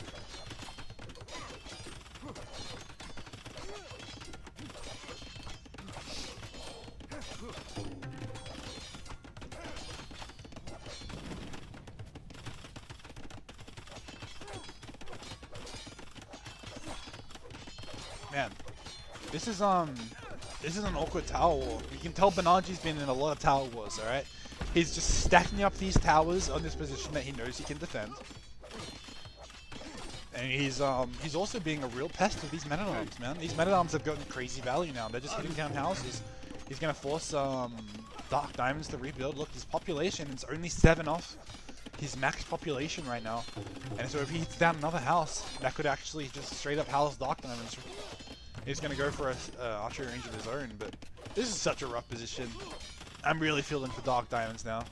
Man, this is an awkward tower war. You can tell Benanji's been in a lot of tower wars, alright? He's just stacking up these towers on this position that he knows he can defend. And he's also being a real pest with these men-at-arms, man. These men-at-arms have gotten crazy value now. They're just hitting down houses. He's gonna force DarkDiamonds to rebuild. Look, his population is only 7 off his max population right now. And so if he hits down another house, that could actually just straight up house DarkDiamonds. He's gonna go for a archery range of his own, but this is such a rough position. I'm really feeling for DarkDiamonds now.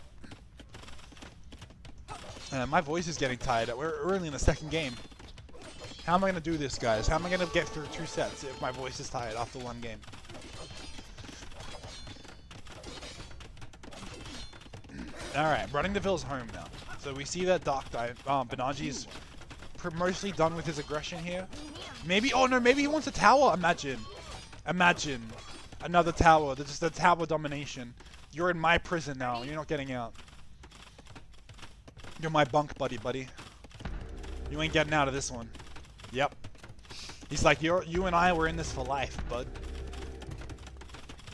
My voice is getting tired. We're early in the second game. How am I going to do this, guys? How am I going to get through 2 sets if my voice is tired after 1 game? Alright, running the vills home now. So we see that Benanji is mostly done with his aggression here. Maybe, oh no, maybe he wants a tower. Imagine. Another tower. There's just a tower domination. You're in my prison now. You're not getting out. You're my bunk buddy. You ain't getting out of this one. Yep. He's like, you and I were in this for life, bud.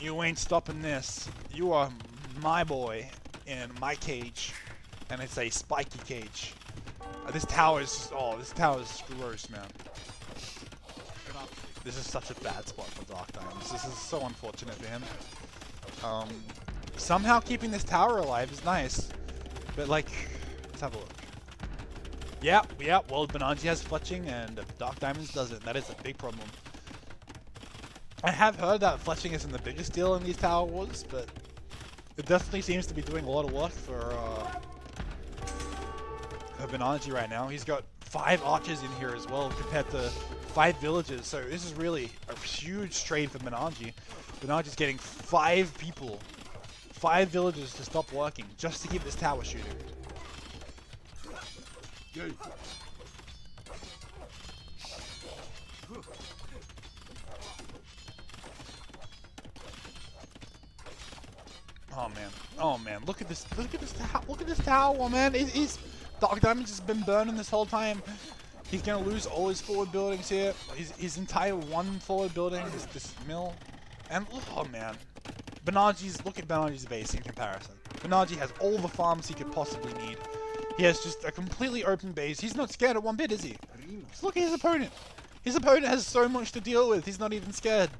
You ain't stopping this. You are my boy in my cage. And it's a spiky cage. This tower is gross, man. This is such a bad spot for DarkDiamonds. This is so unfortunate for him. Somehow keeping this tower alive is nice. But like, let's have a look. Yep, well, Benanji has fletching and DarkDiamonds doesn't. That is a big problem. I have heard that fletching isn't the biggest deal in these tower wars, but it definitely seems to be doing a lot of work for Benanji right now. He's got 5 archers in here as well compared to 5 villagers, so this is really a huge trade for Benanji. Benanji's getting 5 people, 5 villagers to stop working just to keep this tower shooting. Oh man, look at this tower, man. DarkDiamonds has been burning this whole time. He's gonna lose all his forward buildings here. His entire 1 forward building is this mill. And oh man, look at Benanji's base in comparison. Benanji has all the farms he could possibly need. He has just a completely open base. He's not scared at 1 bit, is he? Just look at his opponent. His opponent has so much to deal with. He's not even scared.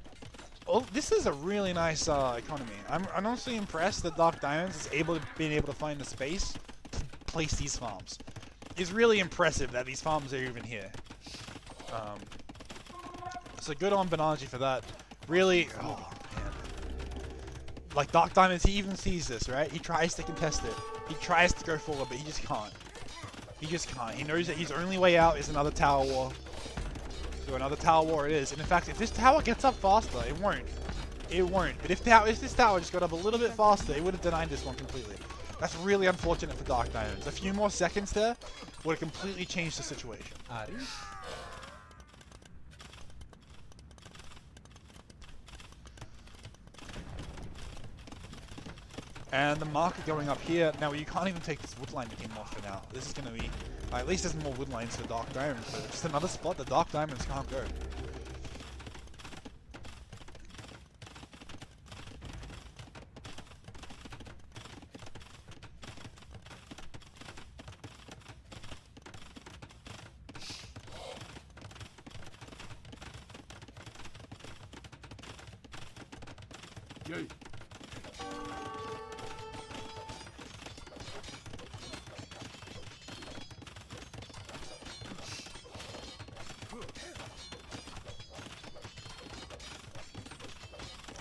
Oh, this is a really nice economy. I'm honestly impressed that DarkDiamonds is able to find the space to place these farms. It's really impressive that these farms are even here. So good on Benanji for that. Really, oh man. Like DarkDiamonds, he even sees this, right? He tries to contest it. He tries to go forward, but he just can't. He knows that his only way out is another tower war. So another tower war it is. And in fact, if this tower gets up faster, it won't. But if this tower just got up a little bit faster, it would have denied this one completely. That's really unfortunate for DarkDiamonds. A few more seconds there would have completely changed the situation. And the marker going up here. Now you can't even take this woodline anymore for now. This is going to be... at least there's more woodlines for DarkDiamonds, but it's just another spot that DarkDiamonds can't go.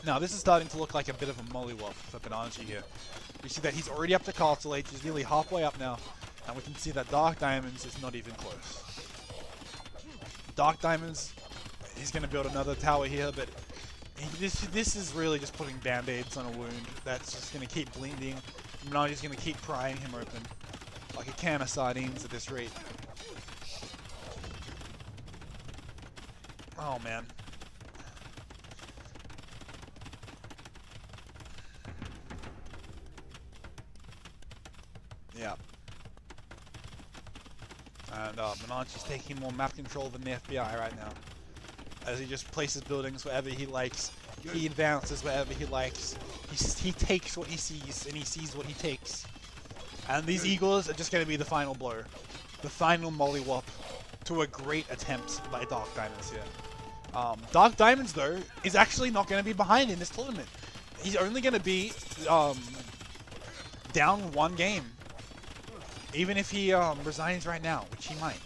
Now this is starting to look like a bit of a mollywop for Benanji here. We see that he's already up to Castle Age, he's nearly halfway up now, and we can see that DarkDiamonds is not even close. DarkDiamonds, he's going to build another tower here, but this is really just putting band-aids on a wound that's just going to keep bleeding. Benanji's going to keep prying him open like a can of sardines at this rate. Oh man. Yeah. And Benanji's taking more map control than the FBI right now, as he just places buildings wherever he likes. He advances wherever he likes. He takes what he sees, and he sees what he takes. And these Eagles are just going to be the final blow. The final mollywop to a great attempt by DarkDiamonds here. DarkDiamonds, though, is actually not going to be behind in this tournament. He's only going to be down one game. Even if he resigns right now, which he might.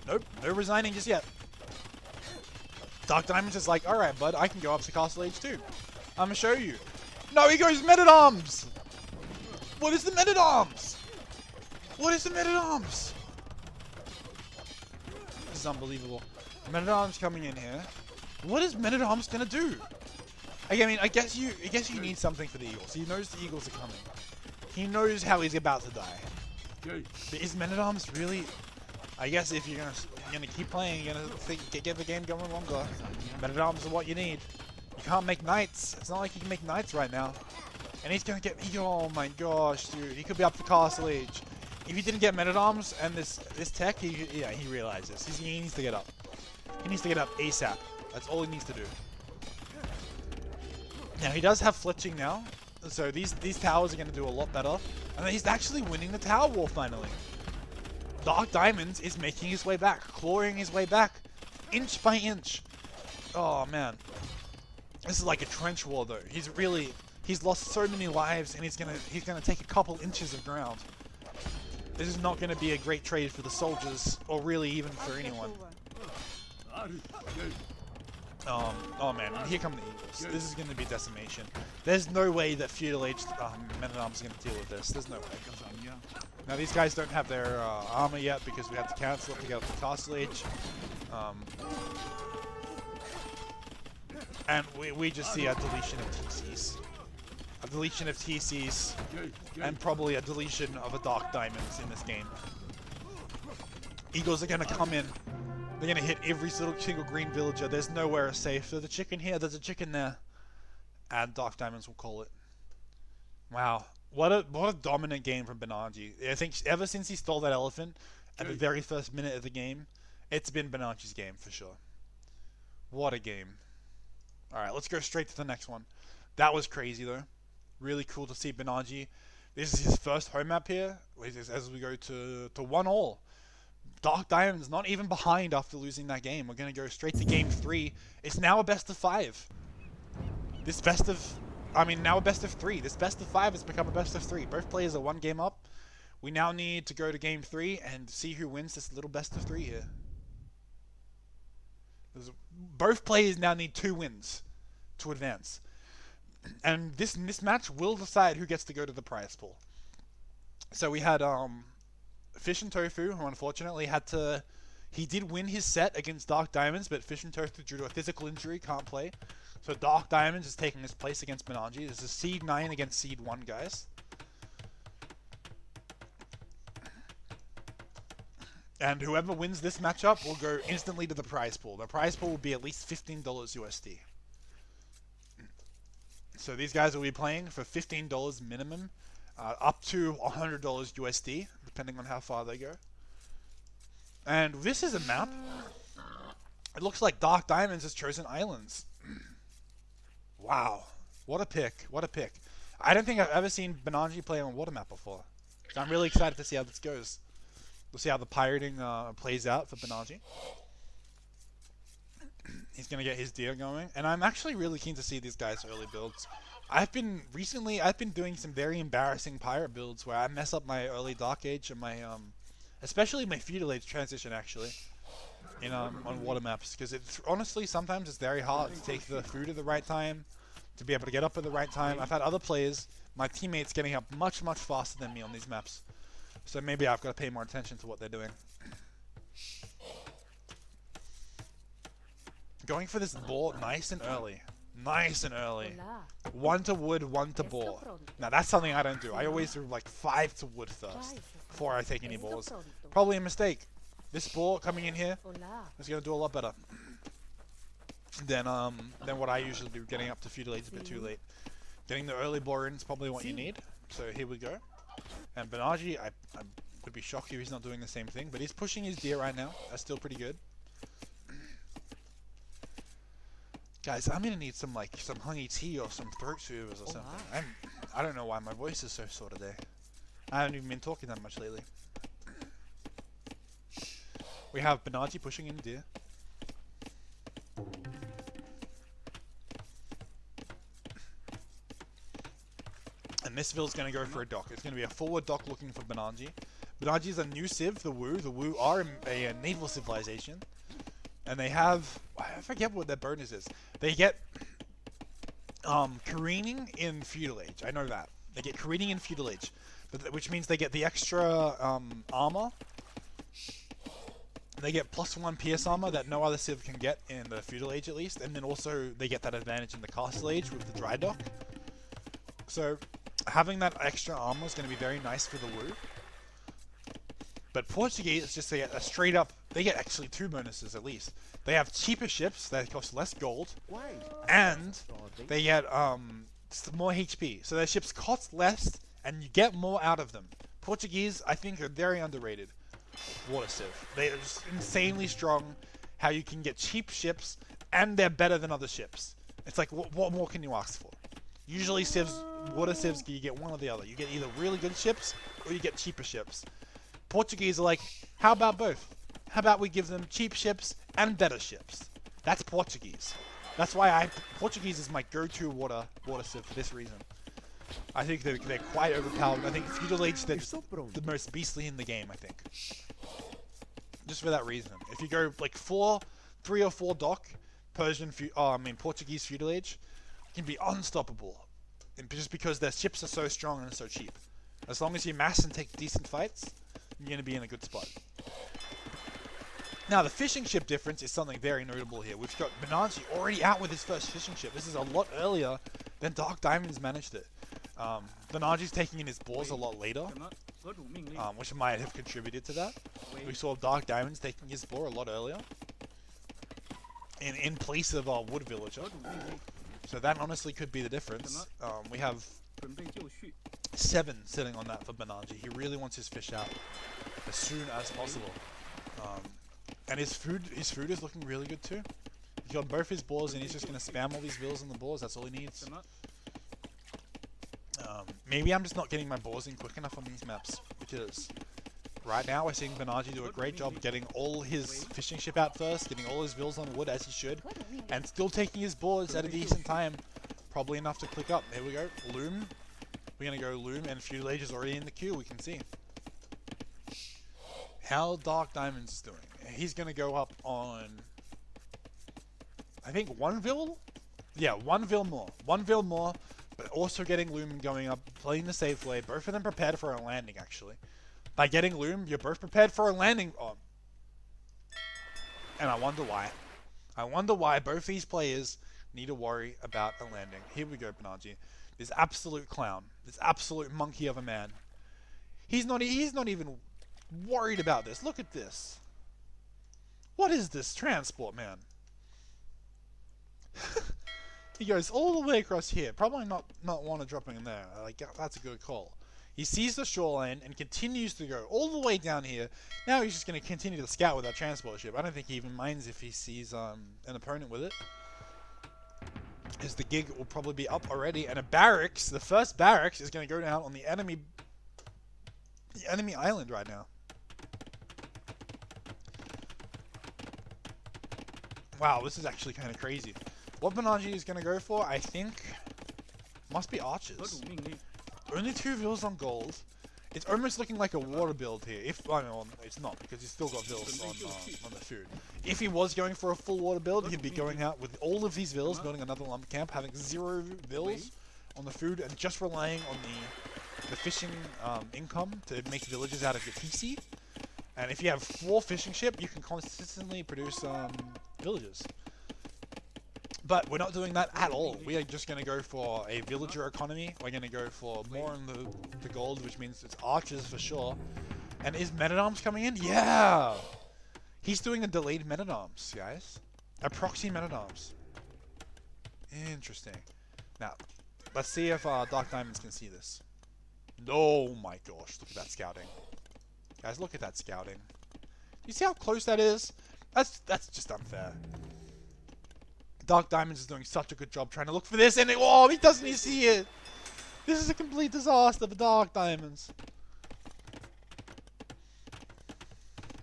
Nope, no resigning just yet. DarkDiamonds is like, alright bud, I can go up to Castle Age too. I'm gonna show you. No, he goes Men-at-Arms! What is the Men-at-Arms? What is the Men-at-Arms? This is unbelievable. Men-at-Arms coming in here. What is Men-at-Arms gonna do? I mean, I guess you need something for the Eagles. He knows the Eagles are coming. He knows how he's about to die. But is Men-at-Arms really? I guess if you're gonna keep playing, you're gonna get the game going longer. Men-at-Arms are what you need. You can't make knights. It's not like you can make knights right now. And he's gonna get. Oh my gosh, dude! He could be up to Castle Age. If he didn't get Men-at-Arms and this tech, he realizes he needs to get up. He needs to get up ASAP. That's all he needs to do. Now he does have fletching now. So these towers are going to do a lot better. And he's actually winning the tower war finally. DarkDiamonds is making his way back, clawing his way back, inch by inch. Oh man. This is like a trench war though. He's lost so many lives, and he's gonna take a couple inches of ground. This is not gonna be a great trade for the soldiers, or really even for anyone. Oh man, here come the Eagles. This is going to be decimation. There's no way that Feudal Age Men-at-Arms is going to deal with this. There's no way. Now these guys don't have their armor yet because we had to cancel it to get up to Castle Age. And we just see a deletion of TCs. A deletion of TCs, and probably a deletion of a DarkDiamonds in this game. Eagles are going to come in. They're going to hit every single green villager. There's nowhere safe. There's a chicken here. There's a chicken there. And DarkDiamonds will call it. Wow. What a dominant game from Benanji. I think ever since he stole that elephant at the very first minute of the game, it's been Benanji's game for sure. What a game. Alright, let's go straight to the next one. That was crazy though. Really cool to see Benanji. This is his first home map here. As we go to 1-all. DarkDiamonds not even behind after losing that game. We're going to go straight to game 3. It's now a best of 5. Now a best of 3. This best of 5 has become a best of 3. Both players are one game up. We now need to go to game 3 and see who wins this little best of 3 here. Both players now need 2 wins to advance. And this match will decide who gets to go to the prize pool. So we had Fish and Tofu, who unfortunately he did win his set against DarkDiamonds, but Fish and Tofu, due to a physical injury, can't play. So DarkDiamonds is taking his place against Benanji. This is Seed 9 against Seed 1, guys. And whoever wins this matchup will go instantly to the prize pool. The prize pool will be at least $15 USD. So these guys will be playing for $15 minimum, up to $100 USD, depending on how far they go. And this is a map. It looks like DarkDiamonds has chosen Islands. Wow. What a pick. What a pick. I don't think I've ever seen Benanji play on a water map before. So I'm really excited to see how this goes. We'll see how the pirating plays out for Benanji. He's going to get his deer going. And I'm actually really keen to see these guys' early builds. Recently I've been doing some very embarrassing pirate builds where I mess up my early Dark Age and my, especially my Feudal Age transition actually. on water maps, because it's honestly sometimes it's very hard to take the food at the right time, to be able to get up at the right time. I've had other players, my teammates, getting up much faster than me on these maps, so maybe I've got to pay more attention to what they're doing. Going for this ball nice and early. Nice and early. 1 to wood, 1 to ball. Now that's something I don't do. I always do like 5 to wood first before I take any balls. Probably a mistake. This ball coming in here is going to do a lot better than what I usually do. Getting up to feudal age is a bit too late. Getting the early ball in is probably what you need. So here we go. And Benanji, I would be shocked if he's not doing the same thing, but he's pushing his deer right now. That's still pretty good. Guys, I'm gonna need some honey tea or some throat soothers or something. I don't know why my voice is so sore today. I haven't even been talking that much lately. We have Benanji pushing in deer. And this Ville's gonna go for a dock. It's gonna be a forward dock looking for Benanji. Benanji's a new civ, the Wu. The Wu are a naval civilization. And they have, I forget what their bonus is. They get careening in feudal age. I know that. They get careening in feudal age, which means they get the extra armor. They get +1 PS armor that no other civ can get in the feudal age at least, and then also they get that advantage in the castle age with the dry dock. So having that extra armor is going to be very nice for the Wu. But Portuguese, just they get a straight up, they get actually 2 bonuses at least. They have cheaper ships that cost less gold, and they get more HP. So their ships cost less, and you get more out of them. Portuguese, I think, are very underrated water civ. They are just insanely strong. How you can get cheap ships, and they're better than other ships. It's like, what more can you ask for? Usually civs, water civs, you get one or the other. You get either really good ships, or you get cheaper ships. Portuguese are like, how about both? How about we give them cheap ships and better ships? That's Portuguese. That's why Portuguese is my go-to water civ for this reason. I think they're quite overpowered. I think feudal age they're just the most beastly in the game. I think just for that reason. If you go like 3 or 4 dock Portuguese feudal age, you can be unstoppable, and just because their ships are so strong and so cheap. As long as you mass and take decent fights, you're going to be in a good spot. Now, the fishing ship difference is something very notable here. We've got Benanji already out with his first fishing ship. This is a lot earlier than DarkDiamonds managed it. Benanji's taking in his balls a lot later, which might have contributed to that. We saw DarkDiamonds taking his ball a lot earlier, in place of our Wood Villager. So that honestly could be the difference. We have 7 sitting on that for Benanji. He really wants his fish out as soon as possible. And his food is looking really good too. He's got both his balls and he's just going to spam all these villas on the balls. That's all he needs. Maybe I'm just not getting my balls in quick enough on these maps, because right now we're seeing Benanji do a great job getting all his fishing ship out first, getting all his villas on wood as he should, and still taking his balls at a decent time. Probably enough to click up. There we go. Loom. We're going to go Loom, and Feudal Age is already in the queue, we can see. How DarkDiamonds is doing. He's going to go up on, I think, 1 Vil? Yeah, 1 Vil more. 1 Vil more, but also getting Loom going up, playing the safe way. Both of them prepared for a landing, actually. By getting Loom, you're both prepared for a landing. Oh. And I wonder why. I wonder why both these players need to worry about a landing. Here we go, Benanji. This absolute clown. This absolute monkey of a man. He's not even worried about this. Look at this. What is this transport, man? He goes all the way across here. Probably not want to drop in there. Like, that's a good call. He sees the shoreline and continues to go all the way down here. Now he's just going to continue to scout with that transport ship. I don't think he even minds if he sees an opponent with it, as the gig will probably be up already. And a barracks, the first barracks, is going to go down on the enemy island right now. Wow, this is actually kind of crazy. What Benanji is going to go for, I think, must be archers. Only 2 vills on gold. It's almost looking like a water build here. If I mean, it's not because he's still got vills on the food. If he was going for a full water build, he'd be going out with all of these vills, building another lumber camp, having 0 vills on the food, and just relying on the fishing income to make villages out of your TC. And if you have 4 fishing ship, you can consistently produce villages. But we're not doing that at all. We are just going to go for a villager economy. We're going to go for more on the gold, which means it's archers for sure. And is Men-at-Arms coming in? Yeah! He's doing a delayed Men-at-Arms, guys. A proxy Men-at-Arms. Interesting. Now, let's see if DarkDiamonds can see this. Oh my gosh, look at that scouting. Guys, look at that scouting. You see how close that is? That's just unfair. DarkDiamonds is doing such a good job trying to look for this, and oh, he doesn't even see it. This is a complete disaster for DarkDiamonds.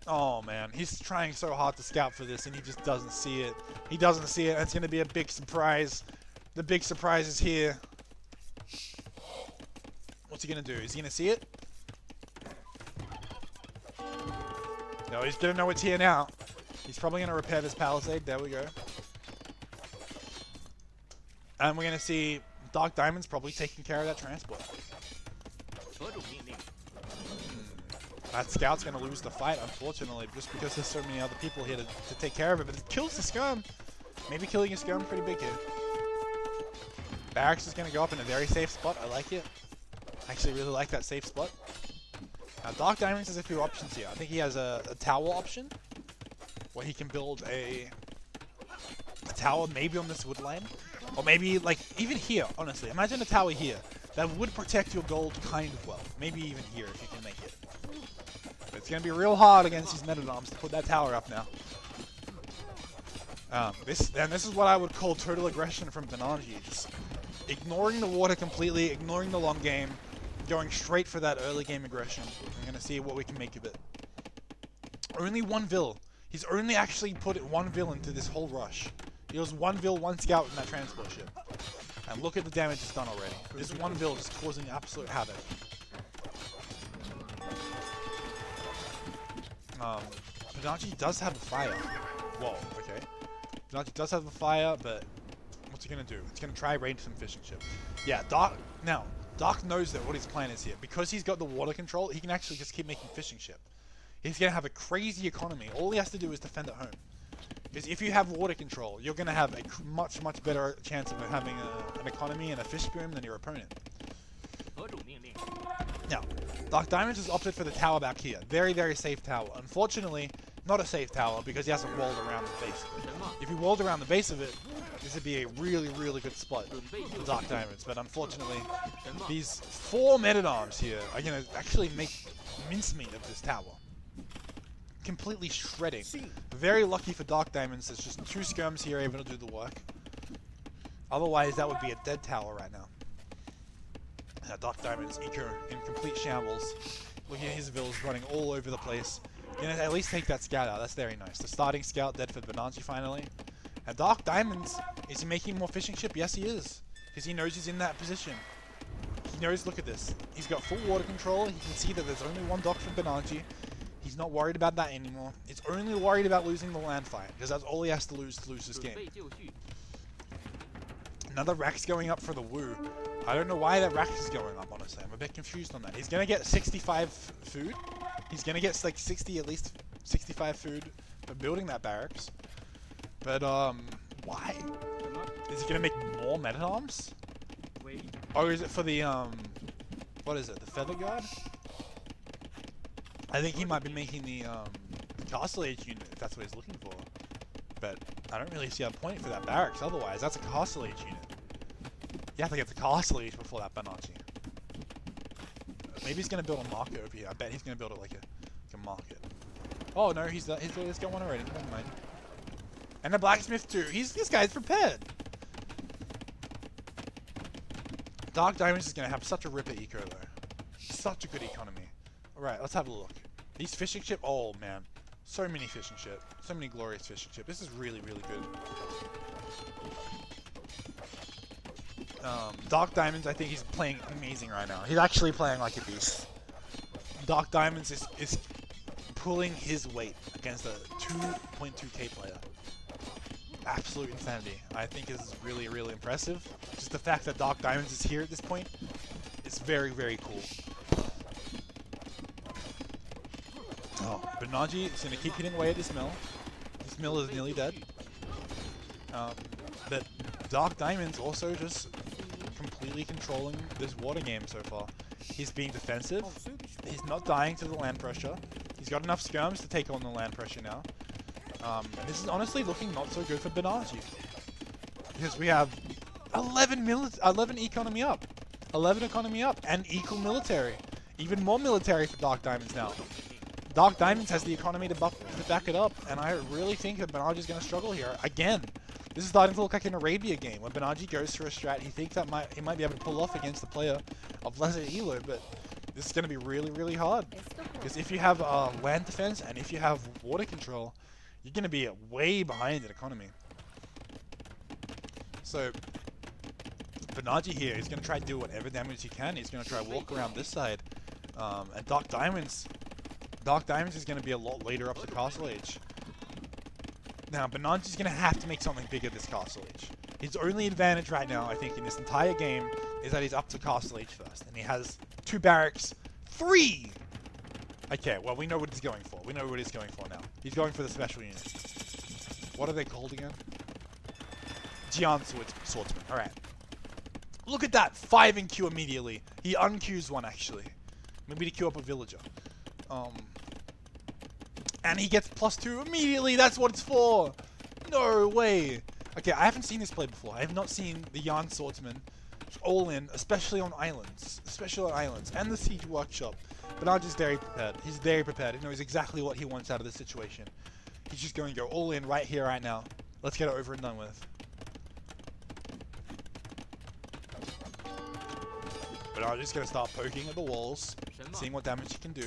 Oh man, he's trying so hard to scout for this, and he just doesn't see it. He doesn't see it, and it's going to be a big surprise. The big surprise is here. What's he going to do? Is he going to see it? No, he's going to know it's here now. He's probably going to repair this palisade. There we go. And we're going to see DarkDiamonds probably taking care of that transport. That scout's going to lose the fight, unfortunately, just because there's so many other people here to take care of it. But it kills the scum. Maybe killing a scum pretty big here. Barracks is going to go up in a very safe spot. I like it. I actually really like that safe spot. Now, DarkDiamonds has a few options here. I think he has a tower option where he can build a tower maybe on this wood line. Or maybe, like, even here, honestly. Imagine a tower here. That would protect your gold kind of well. Maybe even here if you can make it. But it's going to be real hard against these Men-at-Arms to put that tower up now. This is what I would call total aggression from Benanji. Just ignoring the water completely, ignoring the long game, going straight for that early game aggression. I'm going to see what we can make of it. Only 1 vill. He's only actually put 1 vill into this whole rush. He was 1 vill, 1 scout in that transport ship. And look at the damage it's done already. This 1 vill is causing absolute havoc. Benanji does have a fire. Whoa, okay. Benanji does have a fire, but what's he gonna do? It's gonna try raid some fishing ship. Yeah, Dark knows that what his plan is here. Because he's got the water control, he can actually just keep making fishing ship. He's gonna have a crazy economy. All he has to do is defend at home. Because if you have water control, you're going to have a much better chance of having an economy and a fish boom than your opponent. Now, DarkDiamonds has opted for the tower back here. Very, very safe tower. Unfortunately, not a safe tower because he hasn't walled around the base of it. If he walled around the base of it, this would be a really, really good spot for DarkDiamonds. But unfortunately, these 4 Men-at-Arms here are going to actually make mincemeat of this tower. Completely shredding. Very lucky for DarkDiamonds, there's just 2 skirms here able to do the work. Otherwise, that would be a dead tower right now. DarkDiamonds, eco in complete shambles. Looking at his vills running all over the place. You know, at least take that scout out, that's very nice. The starting scout dead for Benanji finally. And DarkDiamonds, is he making more fishing ship? Yes, he is. Because he knows he's in that position. He knows, look at this. He's got full water control. He can see that there's only 1 dock for Benanji. He's not worried about that anymore. He's only worried about losing the land fight, because that's all he has to lose this game. Another Rack's going up for the Woo. I don't know why that Rack is going up, honestly. I'm a bit confused on that. He's going to get 65 food. He's going to get like 60, at least 65 food for building that barracks. But, why? Is he going to make more Men-at-Arms? Or is it for the, what is it, the Feather Guard? I think he might be making the Castle Age unit, if that's what he's looking for. But I don't really see a point for that barracks otherwise. That's a Castle Age unit. You have to get the Castle Age before that Benanji. Maybe he's going to build a market over here. I bet he's going to build it like a market. Oh no, he's got one already. Never mind. And a blacksmith too. This guy's prepared. DarkDiamonds is going to have such a ripper eco though. Such a good economy. Alright, let's have a look. These fishing ship, oh man. So many fishing ship. So many glorious fishing ship. This is really, really good. DarkDiamonds, I think he's playing amazing right now. He's actually playing like a beast. DarkDiamonds is pulling his weight against a 2.2k player. Absolute insanity. I think is really, really impressive. Just the fact that DarkDiamonds is here at this point is very, very cool. Oh, Benanji is going to keep hitting away at this mill. This mill is nearly dead. But DarkDiamonds also just completely controlling this water game so far. He's being defensive. He's not dying to the land pressure. He's got enough skirms to take on the land pressure now. This is honestly looking not so good for Benanji. Because we have 11 economy up. 11 economy up and equal military. Even more military for DarkDiamonds now. DarkDiamonds has the economy to back it up, and I really think that Benanji is going to struggle here. Again, this is starting to look like an Arabia game. When Benanji goes for a strat, he thinks that he might be able to pull off against the player of lesser elo, but this is going to be really, really hard. Because if you have land defense and if you have water control, you're going to be way behind in economy. So, Benanji here is going to try to do whatever damage he can. He's going to try to walk around this side. And DarkDiamonds is going to be a lot later up to Castle Age. Now, Benanji's going to have to make something bigger this Castle Age. His only advantage right now, I think, in this entire game is that he's up to Castle Age first. And he has 2 barracks. 3! Okay, well, we know what he's going for. We know what he's going for now. He's going for the special unit. What are they called again? Jian Swordsman. Alright. Look at that! 5 in queue immediately. He unqueues one, actually. Maybe to queue up a villager. And he gets +2 immediately! That's what it's for! No way! Okay, I haven't seen this play before. I have not seen the Yarn Swordsman all in, especially on islands. Especially on islands. And the Siege Workshop. Benanji's very prepared. He's very prepared. He knows exactly what he wants out of this situation. He's just going to go all in right here, right now. Let's get it over and done with. Benanji's going to start poking at the walls, seeing what damage he can do.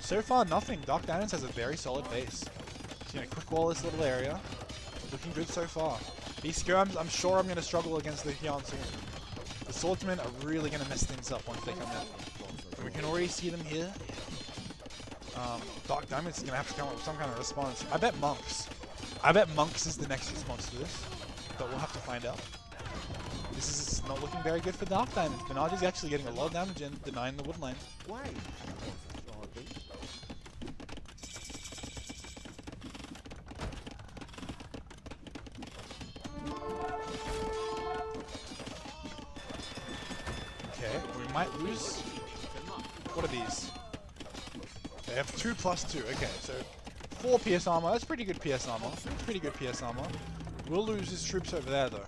So far, nothing. DarkDiamonds has a very solid base. He's going to quick wall this little area. Looking good so far. These skirms, I'm sure I'm going to struggle against the Yarn Swordsman. The Swordsmen are really going to mess things up once they come in. And we can already see them here. DarkDiamonds is going to have to come up with some kind of response. I bet Monks. I bet Monks is the next response to this. But we'll have to find out. This is not looking very good for DarkDiamonds. Benanji's actually getting a lot of damage and denying the woodline. Why? Okay, we might lose. What are these? They have 2+2. Okay, so 4 PS armor. That's pretty good PS armor. Pretty good PS armor. We'll lose his troops over there, though.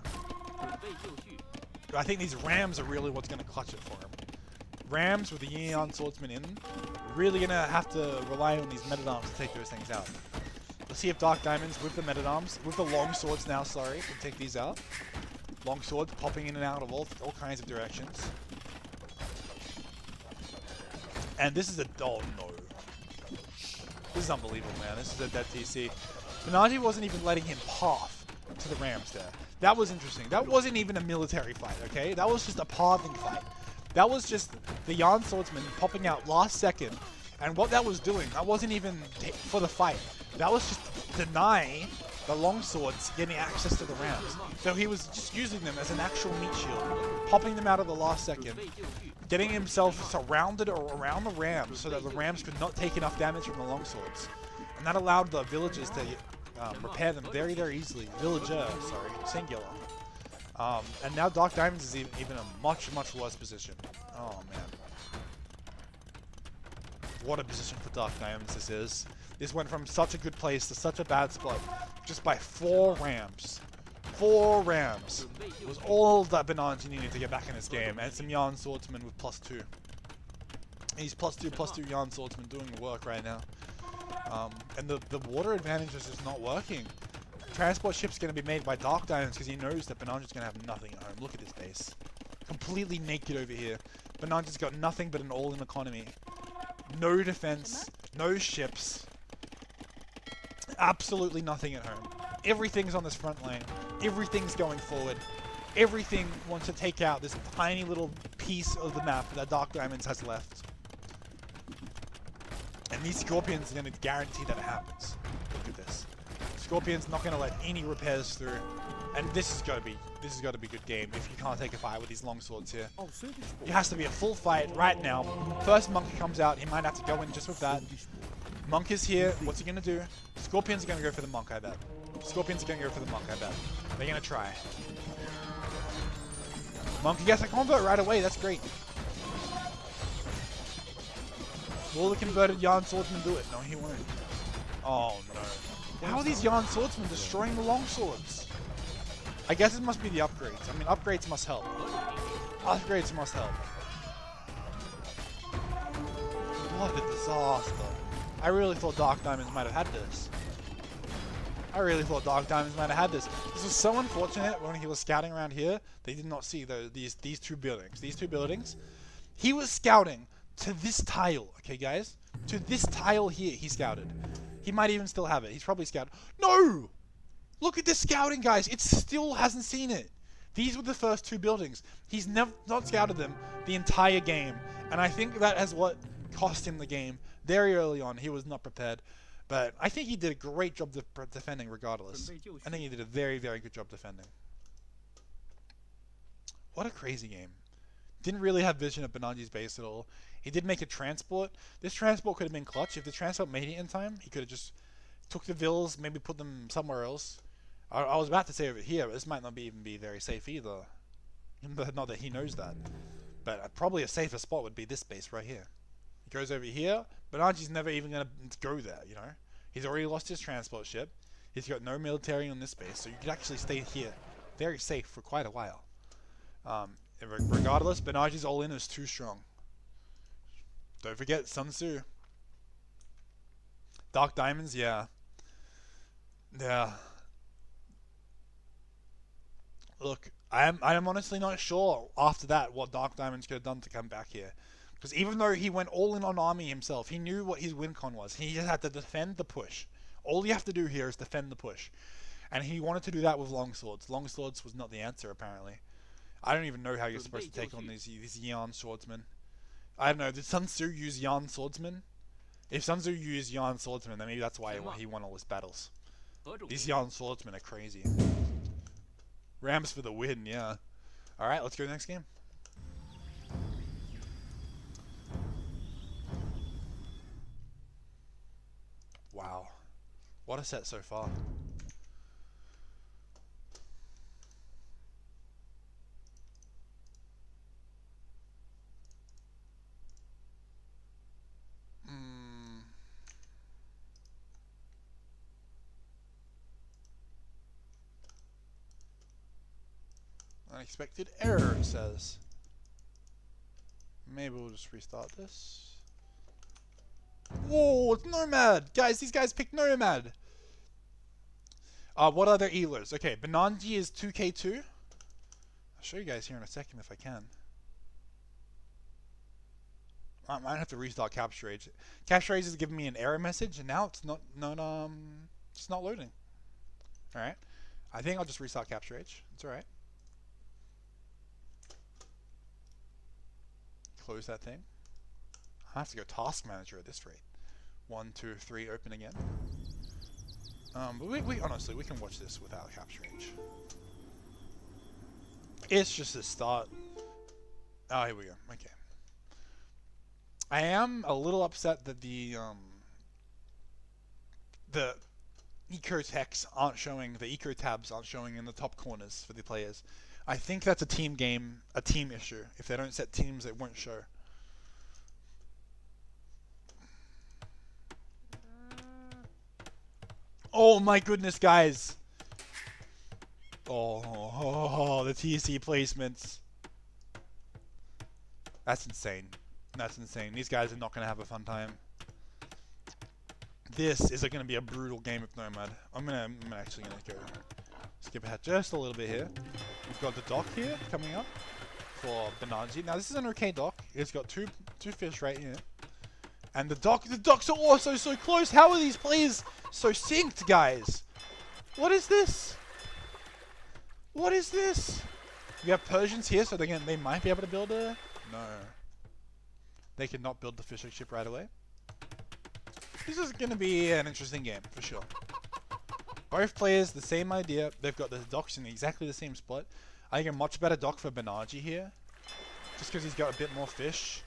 I think these rams are really what's going to clutch it for him. Rams with the Yarn Swordsman in, really going to have to rely on these meta-arms to take those things out. Let's see if DarkDiamonds with the meta-arms, with the long swords now, sorry, can take these out. Long swords popping in and out of all kinds of directions. And this is a... oh no. This is unbelievable, man. This is a dead TC. Benanji wasn't even letting him path to the rams there. That was interesting. That wasn't even a military fight, okay? That was just a pathing fight. That was just the Yarn Swordsman popping out last second. And what that was doing, that wasn't even for the fight. That was just deny the longswords getting access to the rams. So he was just using them as an actual meat shield, popping them out of the last second, getting himself surrounded around the rams so that the rams could not take enough damage from the longswords. And that allowed the villagers to repair them very, very easily. Sorry, singular. And now DarkDiamonds is even a much, much worse position. Oh, man. What a position for DarkDiamonds this is. This went from such a good place to such a bad spot just by 4 rams. 4 rams. It was all that Benanji needed to get back in this game. And some Yarn Swordsman with +2. He's +2 Yarn Swordsman doing the work right now. And the water advantage is just not working. Transport ship's going to be made by DarkDiamonds because he knows that Benanji's going to have nothing at home. Look at this base. Completely naked over here. Benanji's got nothing but an all-in economy. No defense. No ships. Absolutely nothing at home. Everything's on this front line. Everything's going forward. Everything wants to take out this tiny little piece of the map that DarkDiamonds has left. And these Scorpions are going to guarantee that it happens. Look at this. Scorpion's not going to let any repairs through. And this is got to be a good game if you can't take a fight with these longswords here. It has to be a full fight right now. First Monk comes out, he might have to go in just with that. Monk is here, what's he going to do? Scorpions are going to go for the Monk, I bet. Scorpions are going to go for the Monk, I bet. They're going to try. Monk gets a convert right away, that's great. Will the converted Yarn Swordsman do it? No, he won't. Oh no. How are these Yarn Swordsmen destroying the longswords? I guess it must be the upgrades. I mean, upgrades must help. Upgrades must help. What a disaster. I really thought DarkDiamonds might have had this. I really thought DarkDiamonds might have had this. This was so unfortunate when he was scouting around here. They did not see these two buildings. These two buildings. He was scouting to this tile, okay guys? To this tile here he scouted. He might even still have it. He's probably scouted. No! Look at this scouting, guys. It still hasn't seen it. These were the first two buildings. He's not scouted them the entire game. And I think that is what cost him the game. Very early on, he was not prepared. But I think he did a great job defending regardless. I think he did a very, very good job defending. What a crazy game. Didn't really have vision of Benanji's base at all. He did make a transport. This transport could have been clutch. If the transport made it in time, he could have just took the vills, maybe put them somewhere else. I was about to say over here, but this might not even be very safe either. Not that he knows that. But probably a safer spot would be this base right here. He goes over here. Benanji's never even going to go there, you know. He's already lost his transport ship. He's got no military on this base, so you could actually stay here. Very safe for quite a while. Regardless, Benanji's all-in is too strong. Don't forget Sun Tzu. DarkDiamonds, yeah. Yeah. Look, I'm honestly not sure after that what DarkDiamonds could have done to come back here. Because even though he went all in on army himself, he knew what his win con was. He just had to defend the push. All you have to do here is defend the push. And he wanted to do that with longswords. Longswords was not the answer, apparently. I don't even know how you're supposed to take on these Yarn Swordsmen. I don't know, did Sun Tzu use Yarn Swordsmen? If Sun Tzu used Yarn Swordsmen, then maybe that's why he won all his battles. These Yarn Swordsmen are crazy. Rams for the win, yeah. Alright, let's go to the next game. Wow. What a set so far. Unexpected error, it says. Maybe we'll just restart this. Whoa, it's Nomad! Guys, these guys picked Nomad! What are their healers? Okay, Benanji is 2k2. I'll show you guys here in a second if I can. I might have to restart Capture Age. Capture Age is giving me an error message, and now it's not loading. Alright. I think I'll just restart Capture Age. It's alright. Close that thing. I have to go Task Manager at this rate. 1, 2, 3, open again. But we honestly, we can watch this without Capture Age. It's just a start. Oh, here we go. Okay. I am a little upset that the eco text aren't showing, the eco tabs aren't showing in the top corners for the players. I think that's a team game, a team issue. If they don't set teams, it won't show. Oh my goodness, guys! Oh, the TC placements. That's insane. That's insane. These guys are not going to have a fun time. This is going to be a brutal game of Nomad. I'm actually going to go skip ahead just a little bit here. We've got the dock here coming up for Benanji. Now this is an okay dock. It's got two fish right here. And the docks are also so close. How are these players so synced, guys? What is this? What is this? We have Persians here, so they might be able to build a... No. They cannot build the fishing ship right away. This is going to be an interesting game, for sure. Both players, the same idea. They've got the docks in exactly the same spot. I think a much better dock for Benanji here. Just because he's got a bit more fish.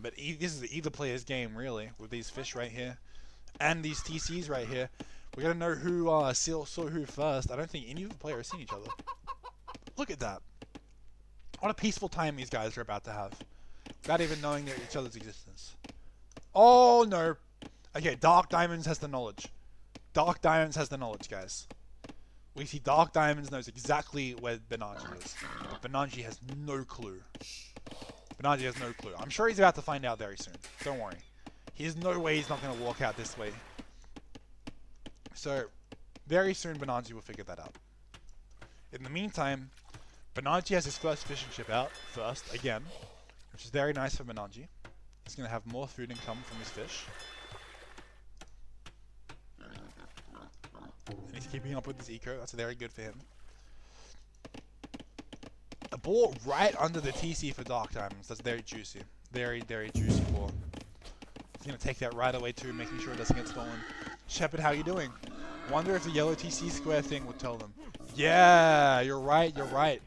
But this is either player's game, really, with these fish right here. And these TCs right here. We gotta know who saw who first. I don't think any of the players seen each other. Look at that. What a peaceful time these guys are about to have. Without even knowing each other's existence. Oh, no. Okay, DarkDiamonds has the knowledge. DarkDiamonds has the knowledge, guys. We see DarkDiamonds knows exactly where Benanji is. But Benanji has no clue. Benanji has no clue. I'm sure he's about to find out very soon. Don't worry. There's no way he's not going to walk out this way. So, very soon Benanji will figure that out. In the meantime, Benanji has his first fishing ship out first, again. Which is very nice for Benanji. He's going to have more food income from his fish. And he's keeping up with his eco. That's very good for him. A ball right under the TC for DarkDiamonds. That's very juicy. Very, very juicy ball. He's going to take that right away too, making sure it doesn't get stolen. Shepard, how you doing? Wonder if the yellow TC square thing would tell them. Yeah, you're right, you're right.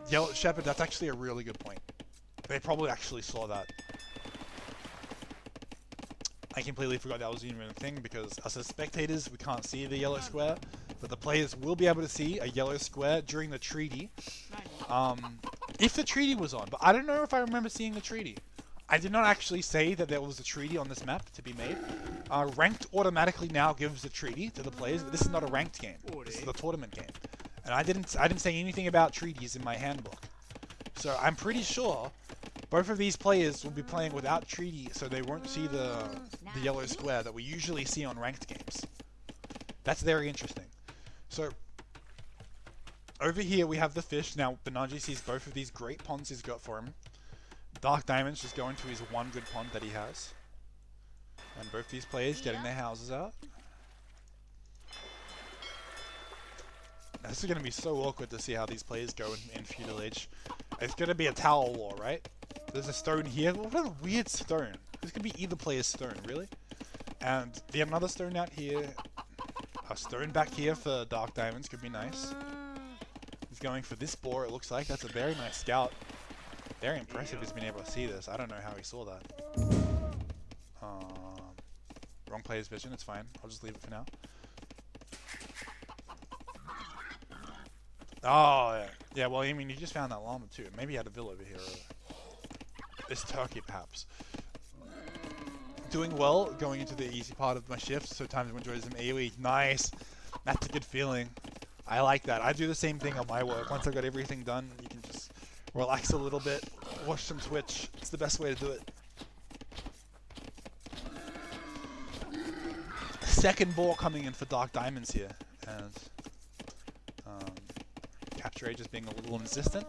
Yellow Shepard, that's actually a really good point. They probably actually saw that. I completely forgot that was even a thing because us as spectators, we can't see the yellow square, but the players will be able to see a yellow square during the treaty. If the treaty was on, but I don't know if I remember seeing the treaty. I did not actually say that there was a treaty on this map to be made. Ranked automatically now gives the treaty to the players, but this is not a ranked game. This is the tournament game. And I didn't say anything about treaties in my handbook. So I'm pretty sure both of these players will be playing without treaty, so they won't see the yellow square that we usually see on ranked games. That's very interesting. So over here we have the fish. Now Benanji sees both of these great ponds he's got for him. DarkDiamonds just going to his one good pond that he has. And both these players getting their houses out. Now, this is going to be so awkward to see how these players go in Feudal Age. It's going to be a tower war, right? There's a stone here. What a weird stone. This could be either player's stone, really. And another stone out here. A stone back here for DarkDiamonds could be nice. He's going for this boar, it looks like. That's a very nice scout. Very impressive he's been able to see this. I don't know how he saw that. Wrong player's vision, it's fine. I'll just leave it for now. Oh, yeah. Yeah, well, I mean, you just found that llama too. Maybe he had a villa over here. This turkey, perhaps. Doing well, going into the easy part of my shift, so time to enjoy some AoE. Nice! That's a good feeling. I like that. I do the same thing on my work. Once I've got everything done, you can just relax a little bit, watch some Twitch. It's the best way to do it. Second ball coming in for DarkDiamonds here, and Capture Age is being a little insistent